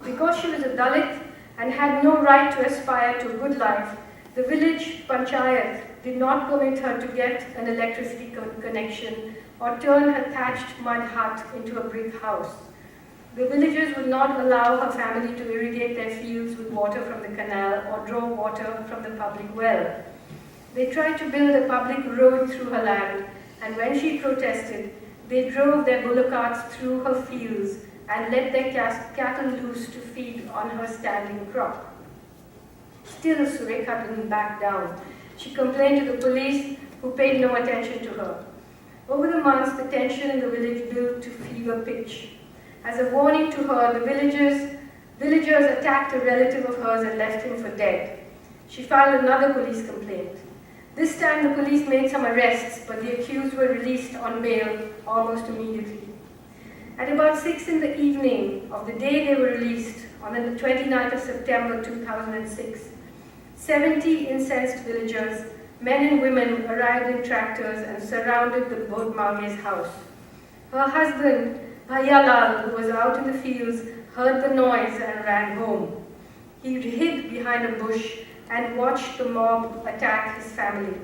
Because she was a Dalit and had no right to aspire to a good life, the village panchayat did not permit her to get an electricity connection or turn her thatched mud hut into a brick house. The villagers would not allow her family to irrigate their fields with water from the canal or draw water from the public well. They tried to build a public road through her land, and when she protested, they drove their bullock carts through her fields and let their cattle loose to feed on her standing crop. Still, Surekha didn't back down. She complained to the police, who paid no attention to her. Over the months, the tension in the village built to fever pitch. As a warning to her, the villagers attacked a relative of hers and left him for dead. She filed another police complaint. This time, the police made some arrests, but the accused were released on bail almost immediately. At about 6 in the evening of the day they were released, on the 29th of September 2006, 70 incensed villagers, men and women, arrived in tractors and surrounded the Bhotmange's house. Her husband, Bhaiyalal, who was out in the fields, heard the noise and ran home. He hid behind a bush and watched the mob attack his family.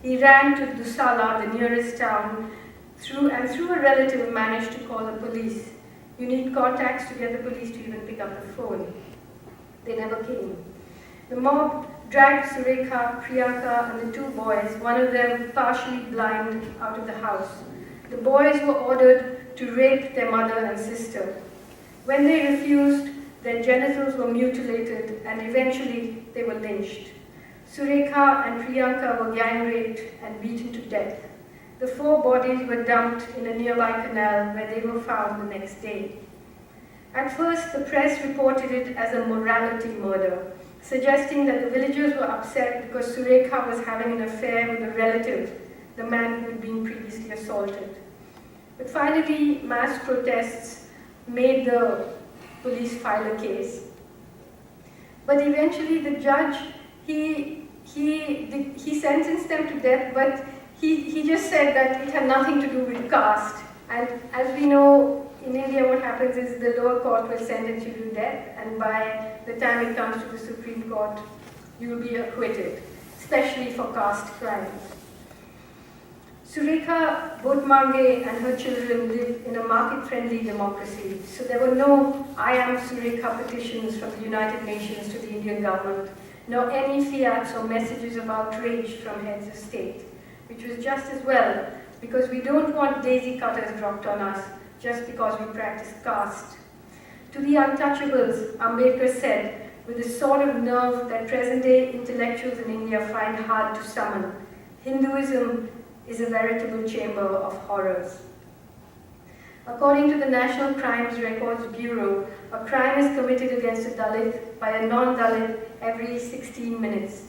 He ran to Dusala, the nearest town, through a relative managed to call the police. You need contacts to get the police to even pick up the phone. They never came. The mob dragged Surekha, Priyanka, and the two boys, one of them partially blind, out of the house. The boys were ordered to rape their mother and sister. When they refused, their genitals were mutilated and eventually they were lynched. Surekha and Priyanka were gang raped and beaten to death. The 4 bodies were dumped in a nearby canal where they were found the next day. At first, the press reported it as a morality murder, suggesting that the villagers were upset because Surekha was having an affair with a relative, the man who had been previously assaulted. But finally, mass protests made the police file a case. But eventually the judge, he sentenced them to death, but he just said that it had nothing to do with caste. And as we know, in India what happens is the lower court will sentence you to death, and by the time it comes to the Supreme Court, you will be acquitted, especially for caste crimes. Surekha Bhotmange and her children lived in a market-friendly democracy, so there were no I am Surekha petitions from the United Nations to the Indian government, nor any fiats or messages of outrage from heads of state, which was just as well, because we don't want daisy cutters dropped on us just because we practice caste. To the untouchables, Ambedkar said, with the sort of nerve that present-day intellectuals in India find hard to summon, Hinduism is a veritable chamber of horrors. According to the National Crimes Records Bureau, a crime is committed against a Dalit by a non-Dalit every 16 minutes.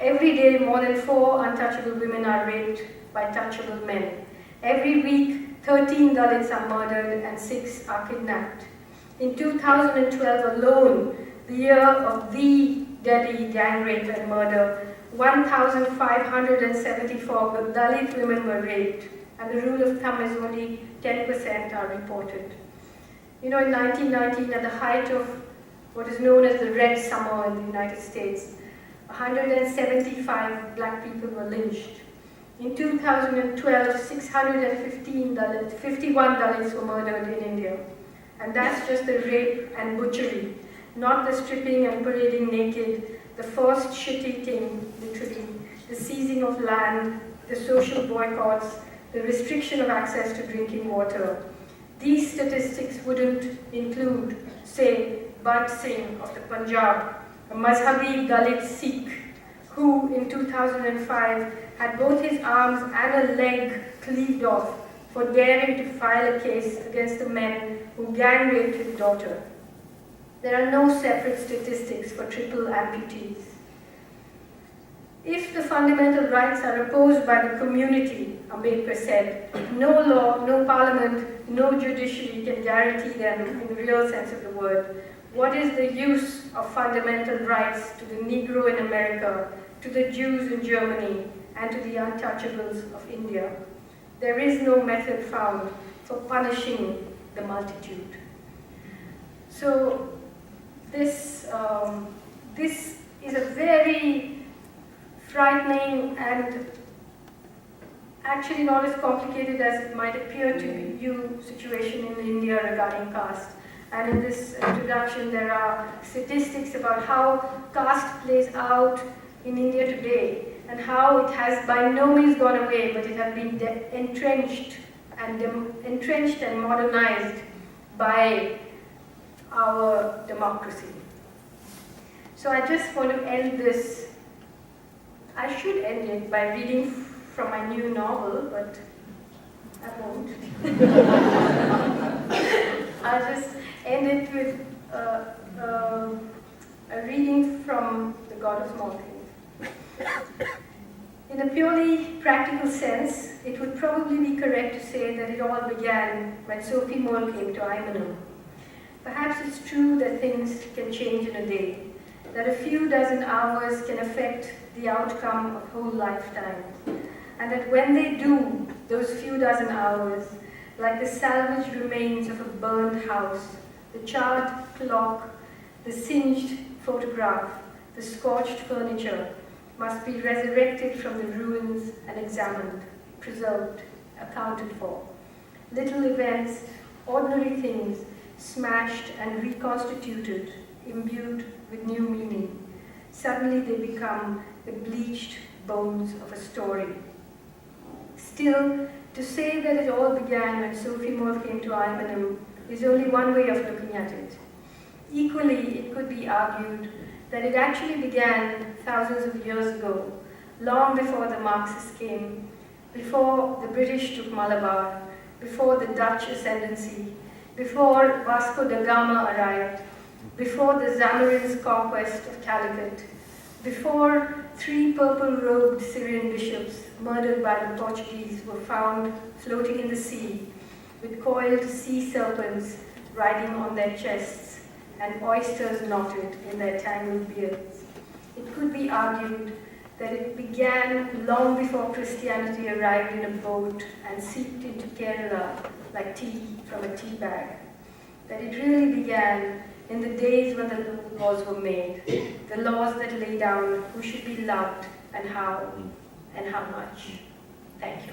Every day, more than 4 untouchable women are raped by touchable men. Every week, 13 Dalits are murdered and 6 are kidnapped. In 2012 alone, the year of the Delhi gang rape and murder, 1,574 Dalit women were raped, and the rule of thumb is only 10% are reported. You know, in 1919, at the height of what is known as the Red Summer in the United States, 175 black people were lynched. In 2012, 51 Dalits were murdered in India. And that's just the rape and butchery, not the stripping and parading naked, the forced shit-eating, literally, the seizing of land, the social boycotts, the restriction of access to drinking water. These statistics wouldn't include, say, Bantjes of the Punjab, a Mazhabi Dalit Sikh, who in 2005 had both his arms and a leg cleaved off for daring to file a case against the men who gang raped his daughter. There are no separate statistics for triple amputees. If the fundamental rights are opposed by the community, Ambedkar said, no law, no parliament, no judiciary can guarantee them in the real sense of the word. What is the use of fundamental rights to the Negro in America, to the Jews in Germany, and to the untouchables of India? There is no method found for punishing the multitude. So this is a very frightening and actually not as complicated as it might appear to you situation in India regarding caste. And in this introduction, there are statistics about how caste plays out in India today and how it has by no means gone away, but it has been entrenched and modernized by our democracy. So I just want to end this. I should end it by reading from my new novel, but I won't. I'll just end it with a reading from The God of Small Things. In a purely practical sense, it would probably be correct to say that it all began when Sophie Moore came to Imanum. Perhaps it's true that things can change in a day, that a few dozen hours can affect the outcome of whole lifetimes, and that when they do, those few dozen hours, like the salvaged remains of a burned house, the charred clock, the singed photograph, the scorched furniture, must be resurrected from the ruins and examined, preserved, accounted for. Little events, ordinary things, smashed and reconstituted, imbued with new meaning. Suddenly they become the bleached bones of a story. Still, to say that it all began when Sophie Moore came to Imanum is only one way of looking at it. Equally, it could be argued that it actually began thousands of years ago, long before the Marxists came, before the British took Malabar, before the Dutch ascendancy, before Vasco da Gama arrived, before the Zamorin's conquest of Calicut, before 3 purple-robed Syrian bishops murdered by the Portuguese were found floating in the sea, with coiled sea serpents riding on their chests and oysters knotted in their tangled beards. It could be argued that it began long before Christianity arrived in a boat and seeped into Kerala like tea from a tea bag. That it really began in the days when the laws were made, the laws that lay down who should be loved and how much. Thank you.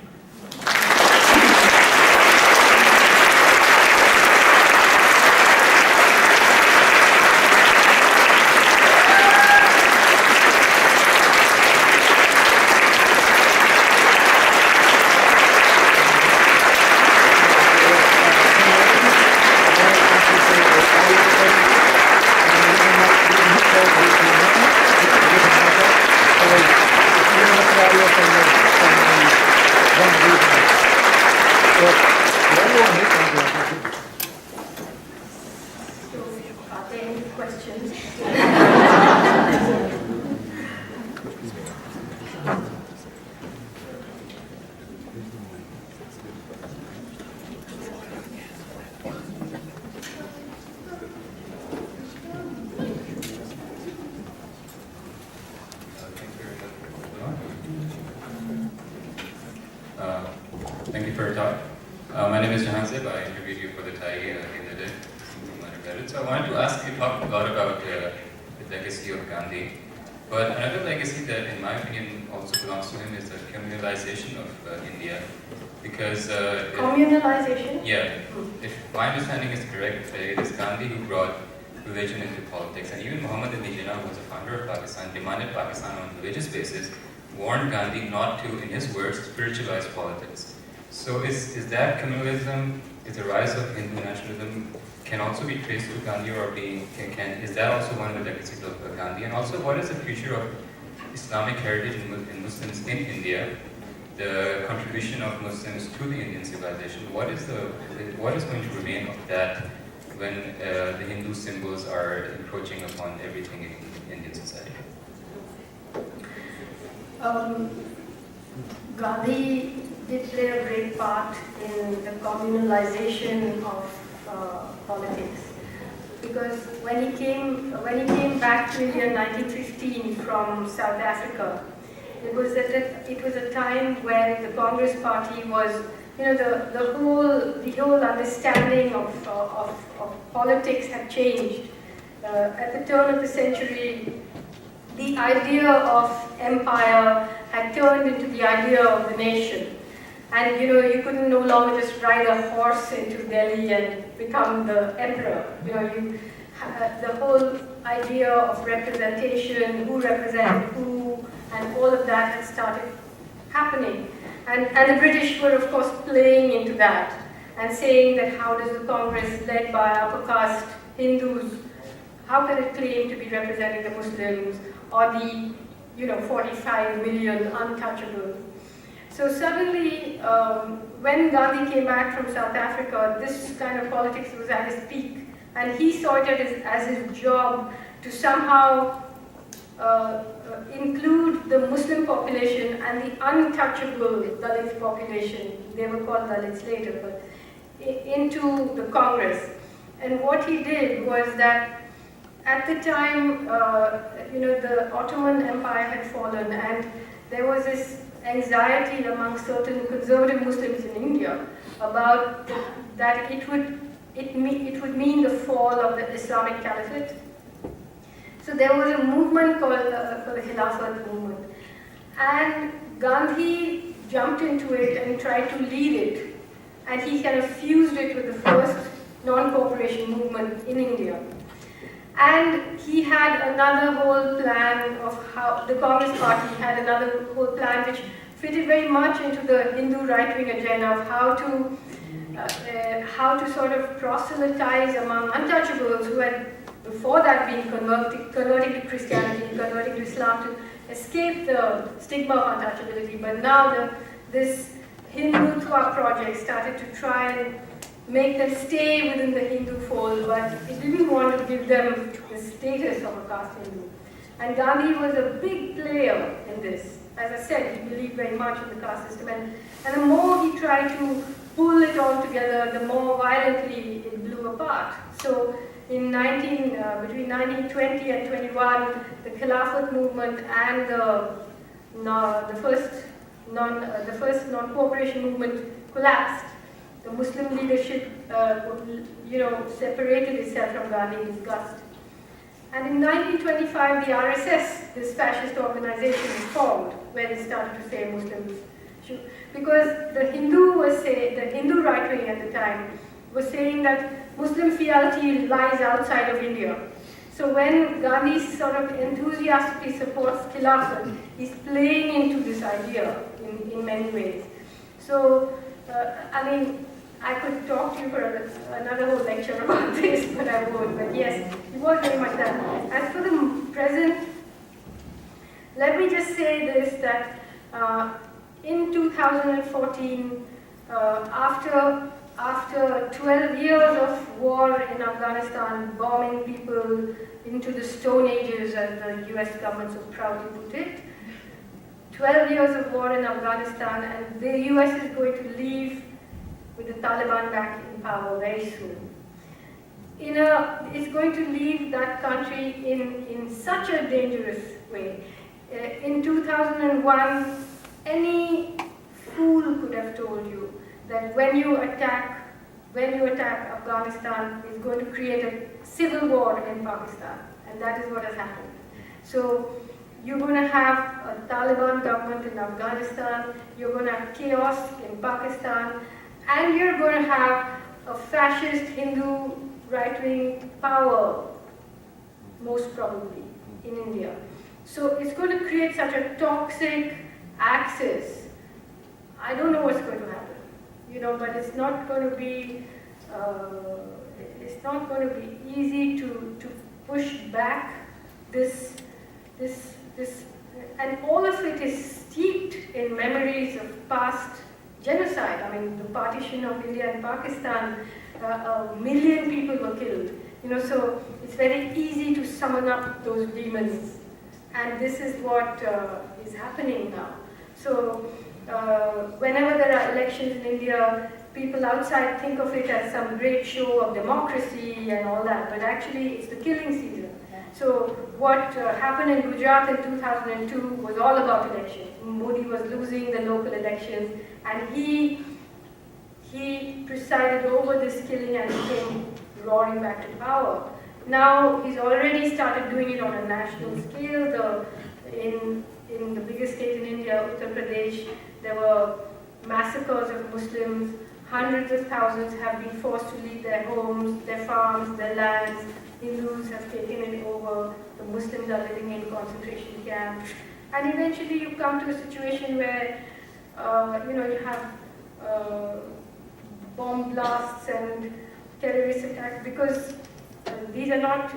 Thank you for your talk. My name is Jahansib. I interviewed you for the Thai the other day. So I wanted to ask you, talk a lot about the legacy of Gandhi But another legacy that, in my opinion, also belongs to him is the communalization of India. Because communalization? Yeah, if my understanding is correct, it is Gandhi who brought religion into politics, and even Muhammad Ali Jinnah, who was the founder of Pakistan, demanded Pakistan on a religious basis, warned Gandhi not to, in his words, spiritualize politics. So is that communalism, is the rise of Hindu nationalism, can also be traced to Gandhi, or is that also one of the legacies of Gandhi? And also, what is the future of Islamic heritage in Muslims in India? The contribution of Muslims to the Indian civilization. What is going to remain of that when the Hindu symbols are encroaching upon everything in Indian society? Gandhi did play a great part in the communalization of politics, because when he came back to India in 1915 from South Africa, it was a time when the Congress Party was, the whole understanding of politics had changed. At the turn of the century, the idea of empire had turned into the idea of the nation. And you couldn't no longer just ride a horse into Delhi and become the emperor. The whole idea of representation, who represented who, and all of that had started happening. And the British were, of course, playing into that and saying that how does the Congress, led by upper caste Hindus, how can it claim to be representing the Muslims or the 45 million untouchables? So suddenly, when Gandhi came back from South Africa, this kind of politics was at its peak. And he saw it as his job to somehow include the Muslim population and the untouchable Dalit population, they were called Dalits later, but into the Congress. And what he did was that at the time, the Ottoman Empire had fallen, and there was this anxiety among certain conservative Muslims in India about that it would mean the fall of the Islamic Caliphate. So there was a movement called the Khilafat movement, and Gandhi jumped into it and tried to lead it, and he kind of fused it with the first non-cooperation movement in India. And he had another whole plan of how the Congress Party had another whole plan which fitted very much into the Hindu right-wing agenda of how to sort of proselytize among untouchables who had before that been converting to Christianity, converting to Islam to escape the stigma of untouchability. But now this Hindutva project started to try and make them stay within the Hindu fold, but it didn't want to give them the status of a caste Hindu. And Gandhi was a big player in this. As I said, he believed very much in the caste system, and the more he tried to pull it all together, the more violently it blew apart. So in between 1920 and 21, the Khilafat movement and the first non-cooperation movement collapsed. The Muslim leadership, separated itself from Gandhi in disgust. And in 1925, the RSS, this fascist organization, was formed, where they started to say Muslims should, because the Hindu right wing at the time was saying that Muslim fidelity lies outside of India. So when Gandhi sort of enthusiastically supports Khilafat, he's playing into this idea in many ways. So, I could talk to you for another whole lecture about this, but I won't. But yes, it was very much that. As for the present, let me just say this, that in 2014, after 12 years of war in Afghanistan, bombing people into the Stone Ages, as the US government so proudly put it, 12 years of war in Afghanistan, and the US is going to leave with the Taliban back in power very soon. It's going to leave that country in such a dangerous way. In 2001, any fool could have told you that when you attack Afghanistan, it's going to create a civil war in Pakistan, and that is what has happened. So you're going to have a Taliban government in Afghanistan, you're going to have chaos in Pakistan, and you're going to have a fascist Hindu right-wing power, most probably, in India. So it's going to create such a toxic axis. I don't know what's going to happen, you know, but it's not going to be easy to push back this, and all of it is steeped in memories of past genocide. I mean, the partition of India and Pakistan, 1 million people were killed. You know, so it's very easy to summon up those demons, and this is what is happening now. So whenever there are elections in India, people outside think of it as some great show of democracy and all that, but actually it's the killing season. So what happened in Gujarat in 2002 was all about elections. Modi was losing the local elections, and he presided over this killing and came roaring back to power. Now he's already started doing it on a national scale. In the biggest state in India, Uttar Pradesh, there were massacres of Muslims. Hundreds of thousands have been forced to leave their homes, their farms, their lands. Hindus have taken it over. The Muslims are living in concentration camps. And eventually you come to a situation where you have bomb blasts and terrorist attacks, because these are not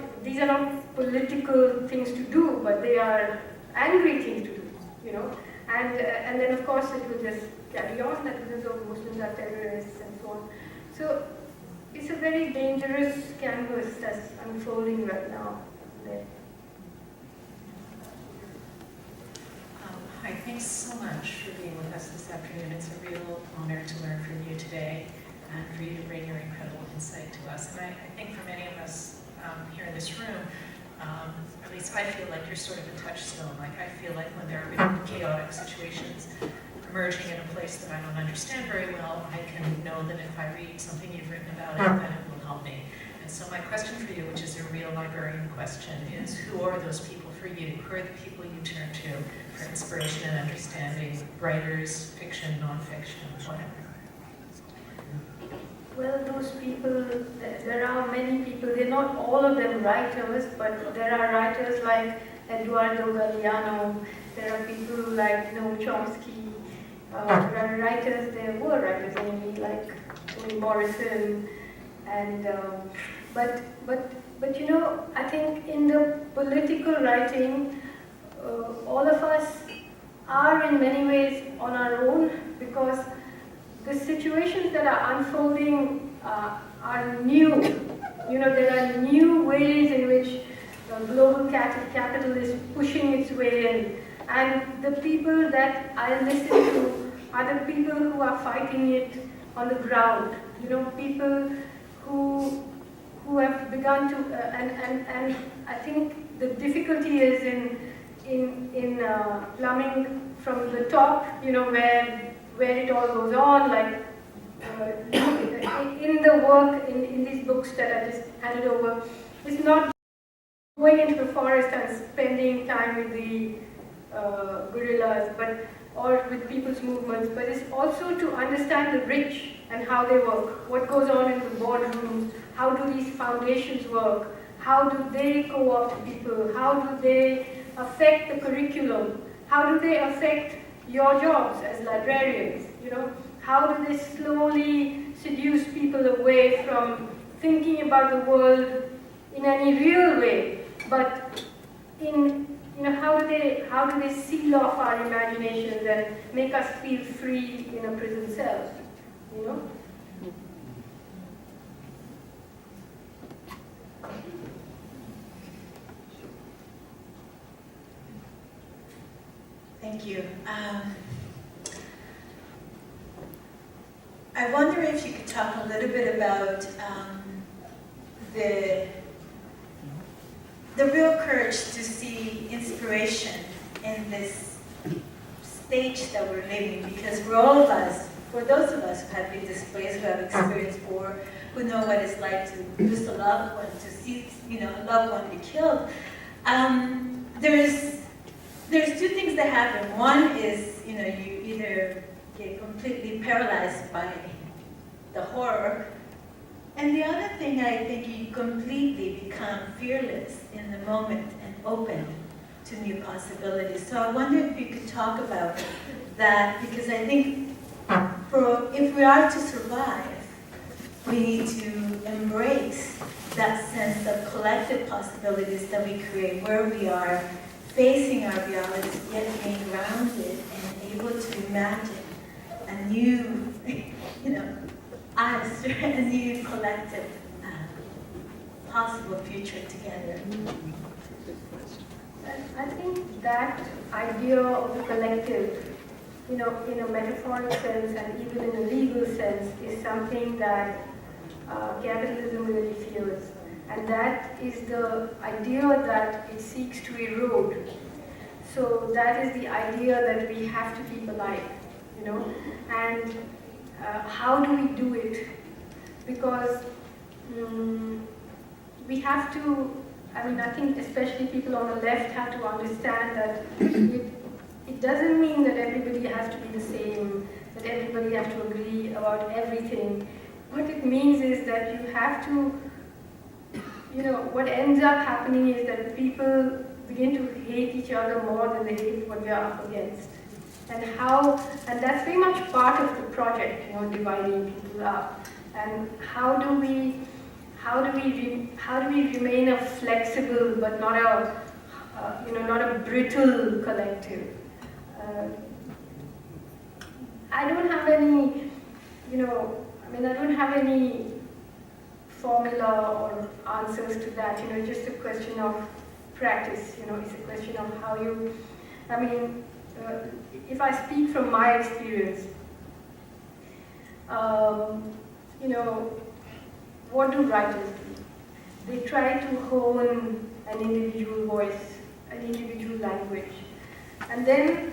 political things to do, but they are angry things to do, you know. And then of course it will just carry on that because of Muslims are terrorists and so on. So it's a very dangerous canvas that's unfolding right now there. Hi, thanks so much for being with us this afternoon. It's a real honor to learn from you today and for you to bring your incredible insight to us. And I think for many of us here in this room, at least I feel like you're sort of a touchstone. Like I feel like when there are really chaotic situations emerging in a place that I don't understand very well, I can know that if I read something you've written about it, then it will help me. And so my question for you, which is a real librarian question, is who are those people for you? Who are the people you turn to for inspiration and understanding? Writers, fiction, nonfiction, whatever. Well, those people, there are many people, they're not all of them writers, but there are writers like Eduardo Galeano, there are people like Noam Chomsky, there are writers, there were writers anyway, like Toni Morrison, and, but you know, I think in the political writing, all of us are in many ways on our own, because the situations that are unfolding are new. You know, there are new ways in which global capital is pushing its way in. And the people that I listen to are the people who are fighting it on the ground. You know, people who have begun to, and I think the difficulty is in plumbing from the top, you know, where it all goes on, like in the work, in these books that I just handed over, it's not going into the forest and spending time with the guerrillas, or with people's movements, but it's also to understand the rich and how they work, what goes on in the boardrooms, how do these foundations work, how do they co-opt people, how do they affect the curriculum, how do they affect your jobs as librarians, you know? How do they slowly seduce people away from thinking about the world in any real way, but in, you know, how do they seal off our imaginations and make us feel free in a prison cell, you know? Thank you. I wonder if you could talk a little bit about the real courage to see inspiration in this stage that we're living, because for all of us, for those of us who have been displaced, who have experienced war, who know what it's like to lose a loved one, to see, you know, a loved one be killed, there's there's two things that happen. One is, you either get completely paralyzed by the horror, and the other thing, I think, you completely become fearless in the moment and open to new possibilities. So I wonder if you could talk about that, because I think if we are to survive, we need to embrace that sense of collective possibilities that we create, where we are facing our realities, yet being grounded and able to imagine a new, us, a new collective possible future together. I think that idea of the collective, in a metaphoric sense and even in a legal sense, is something that capitalism really fears. And that is the idea that it seeks to erode. So that is the idea that we have to keep alive, And how do we do it? Because we have to, I think especially people on the left have to understand that it doesn't mean that everybody has to be the same, that everybody has to agree about everything. What it means is that you have to, what ends up happening is that people begin to hate each other more than they hate what they are up against. And that's very much part of the project, dividing people up. And how do we remain a flexible but not a brittle collective? I don't have any, I don't have any formula or answers to that. It's just a question of practice. It's a question of how you. If I speak from my experience, what do writers do? They try to hone an individual voice, an individual language, and then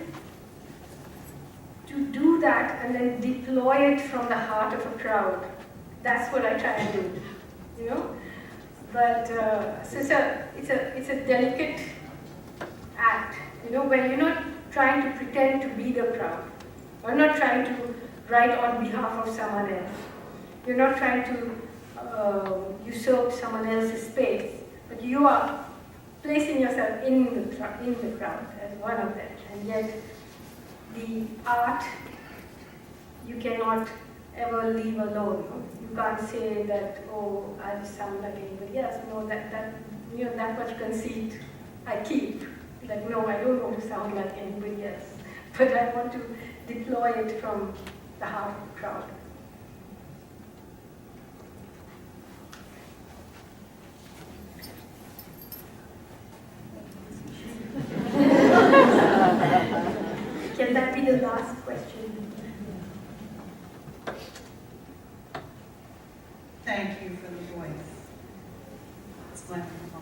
to do that and then deploy it from the heart of a crowd. That's what I try and do, But so it's a delicate act, where you're not trying to pretend to be the crowd. You're not trying to write on behalf of someone else. You're not trying to usurp someone else's space, but you are placing yourself in the crowd as one of them. And yet, the art you cannot ever leave alone. You can't say that, I sound like anybody else. No, that much conceit I keep. Like, no, I don't want to sound like anybody else, but I want to deploy it from the heart of the crowd. Can that be the last question? Thank you for the voice. It's wonderful.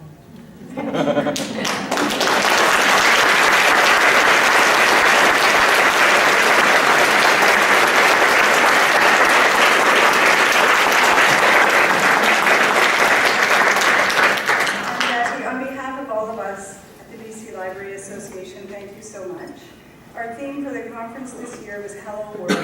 On behalf of all of us at the BC Library Association, thank you so much. Our theme for the conference this year was Hello World.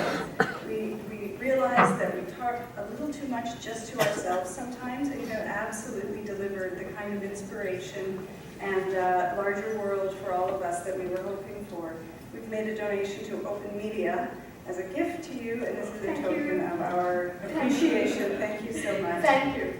We realized that we talk a little too much just to ourselves sometimes, and have absolutely delivered the kind of inspiration and larger world for all of us that we were hoping for. We've made a donation to Open Media as a gift to you, and this is a token of our appreciation. Thank you so much. Thank you.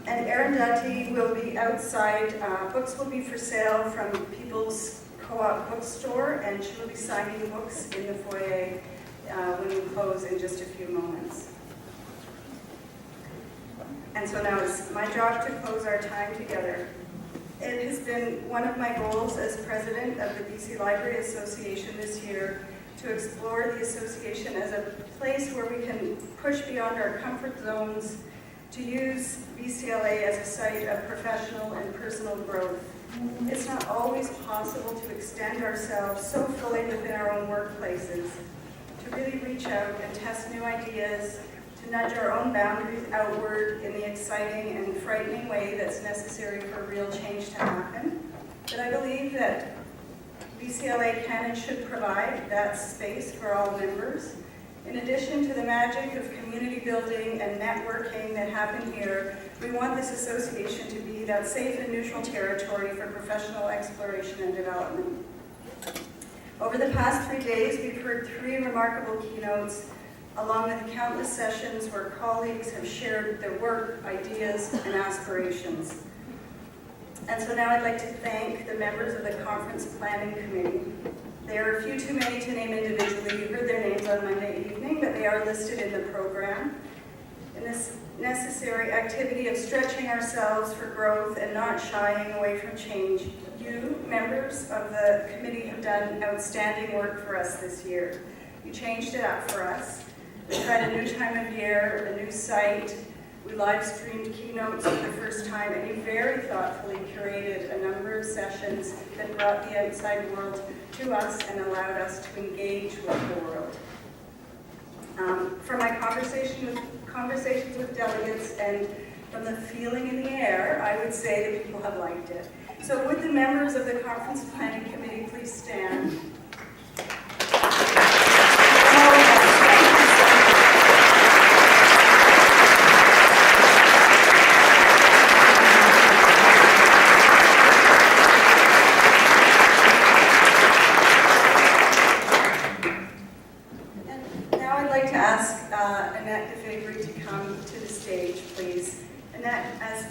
And Arundhati will be outside. Books will be for sale from People's Co-op Bookstore, and she will be signing books in the foyer when we close in just a few moments. And so now it's my job to close our time together. It has been one of my goals as president of the BC Library Association this year to explore the association as a place where we can push beyond our comfort zones to use BCLA as a site of professional and personal growth. It's not always possible to extend ourselves so fully within our own workplaces, to really reach out and test new ideas, to nudge our own boundaries outward in the exciting and frightening way that's necessary for real change to happen. But I believe that BCLA can and should provide that space for all members. In addition to the magic of community building and networking that happen here, we want this association to be that safe and neutral territory for professional exploration and development. Over the past 3 days, we've heard 3 remarkable keynotes, along with countless sessions where colleagues have shared their work, ideas, and aspirations. And so now I'd like to thank the members of the Conference Planning Committee. There are a few too many to name individually. You heard their names on Monday evening, but they are listed in the program. In this necessary activity of stretching ourselves for growth and not shying away from change, you, members of the committee, have done outstanding work for us this year. You changed it up for us. We tried a new time of year, a new site. We live streamed keynotes for the first time, and you very thoughtfully curated a number of sessions that brought the outside world to us and allowed us to engage with the world. From my conversations with delegates and from the feeling in the air, I would say that people have liked it. So would the members of the Conference Planning Committee please stand?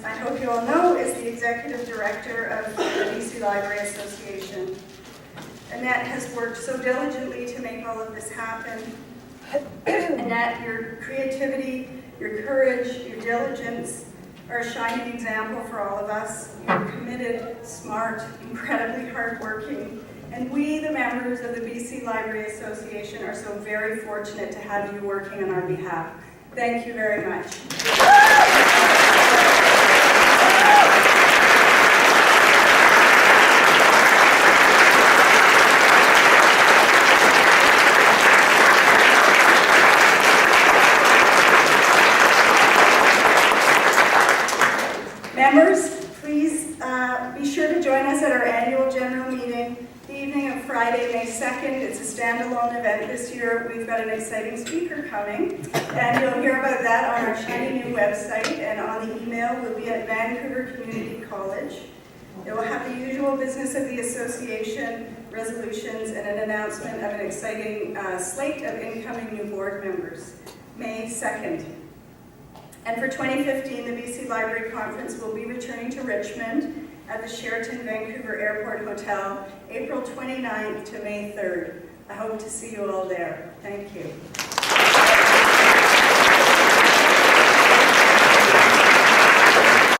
I hope you all know, is the Executive Director of the BC Library Association. Annette has worked so diligently to make all of this happen. Annette, your creativity, your courage, your diligence are a shining example for all of us. You're committed, smart, incredibly hardworking, and we, the members of the BC Library Association, are so very fortunate to have you working on our behalf. Thank you very much. Members, please be sure to join us at our annual general meeting, the evening of Friday, May 2nd. It's a standalone event this year. We've got an exciting speaker coming, and you'll hear about that on our shiny new website, and on the email. We'll be at Vancouver Community College. It will have the usual business of the association, resolutions, and an announcement of an exciting slate of incoming new board members. May 2nd. And for 2015, the BC Library Conference will be returning to Richmond at the Sheraton Vancouver Airport Hotel, April 29th to May 3rd. I hope to see you all there. Thank you.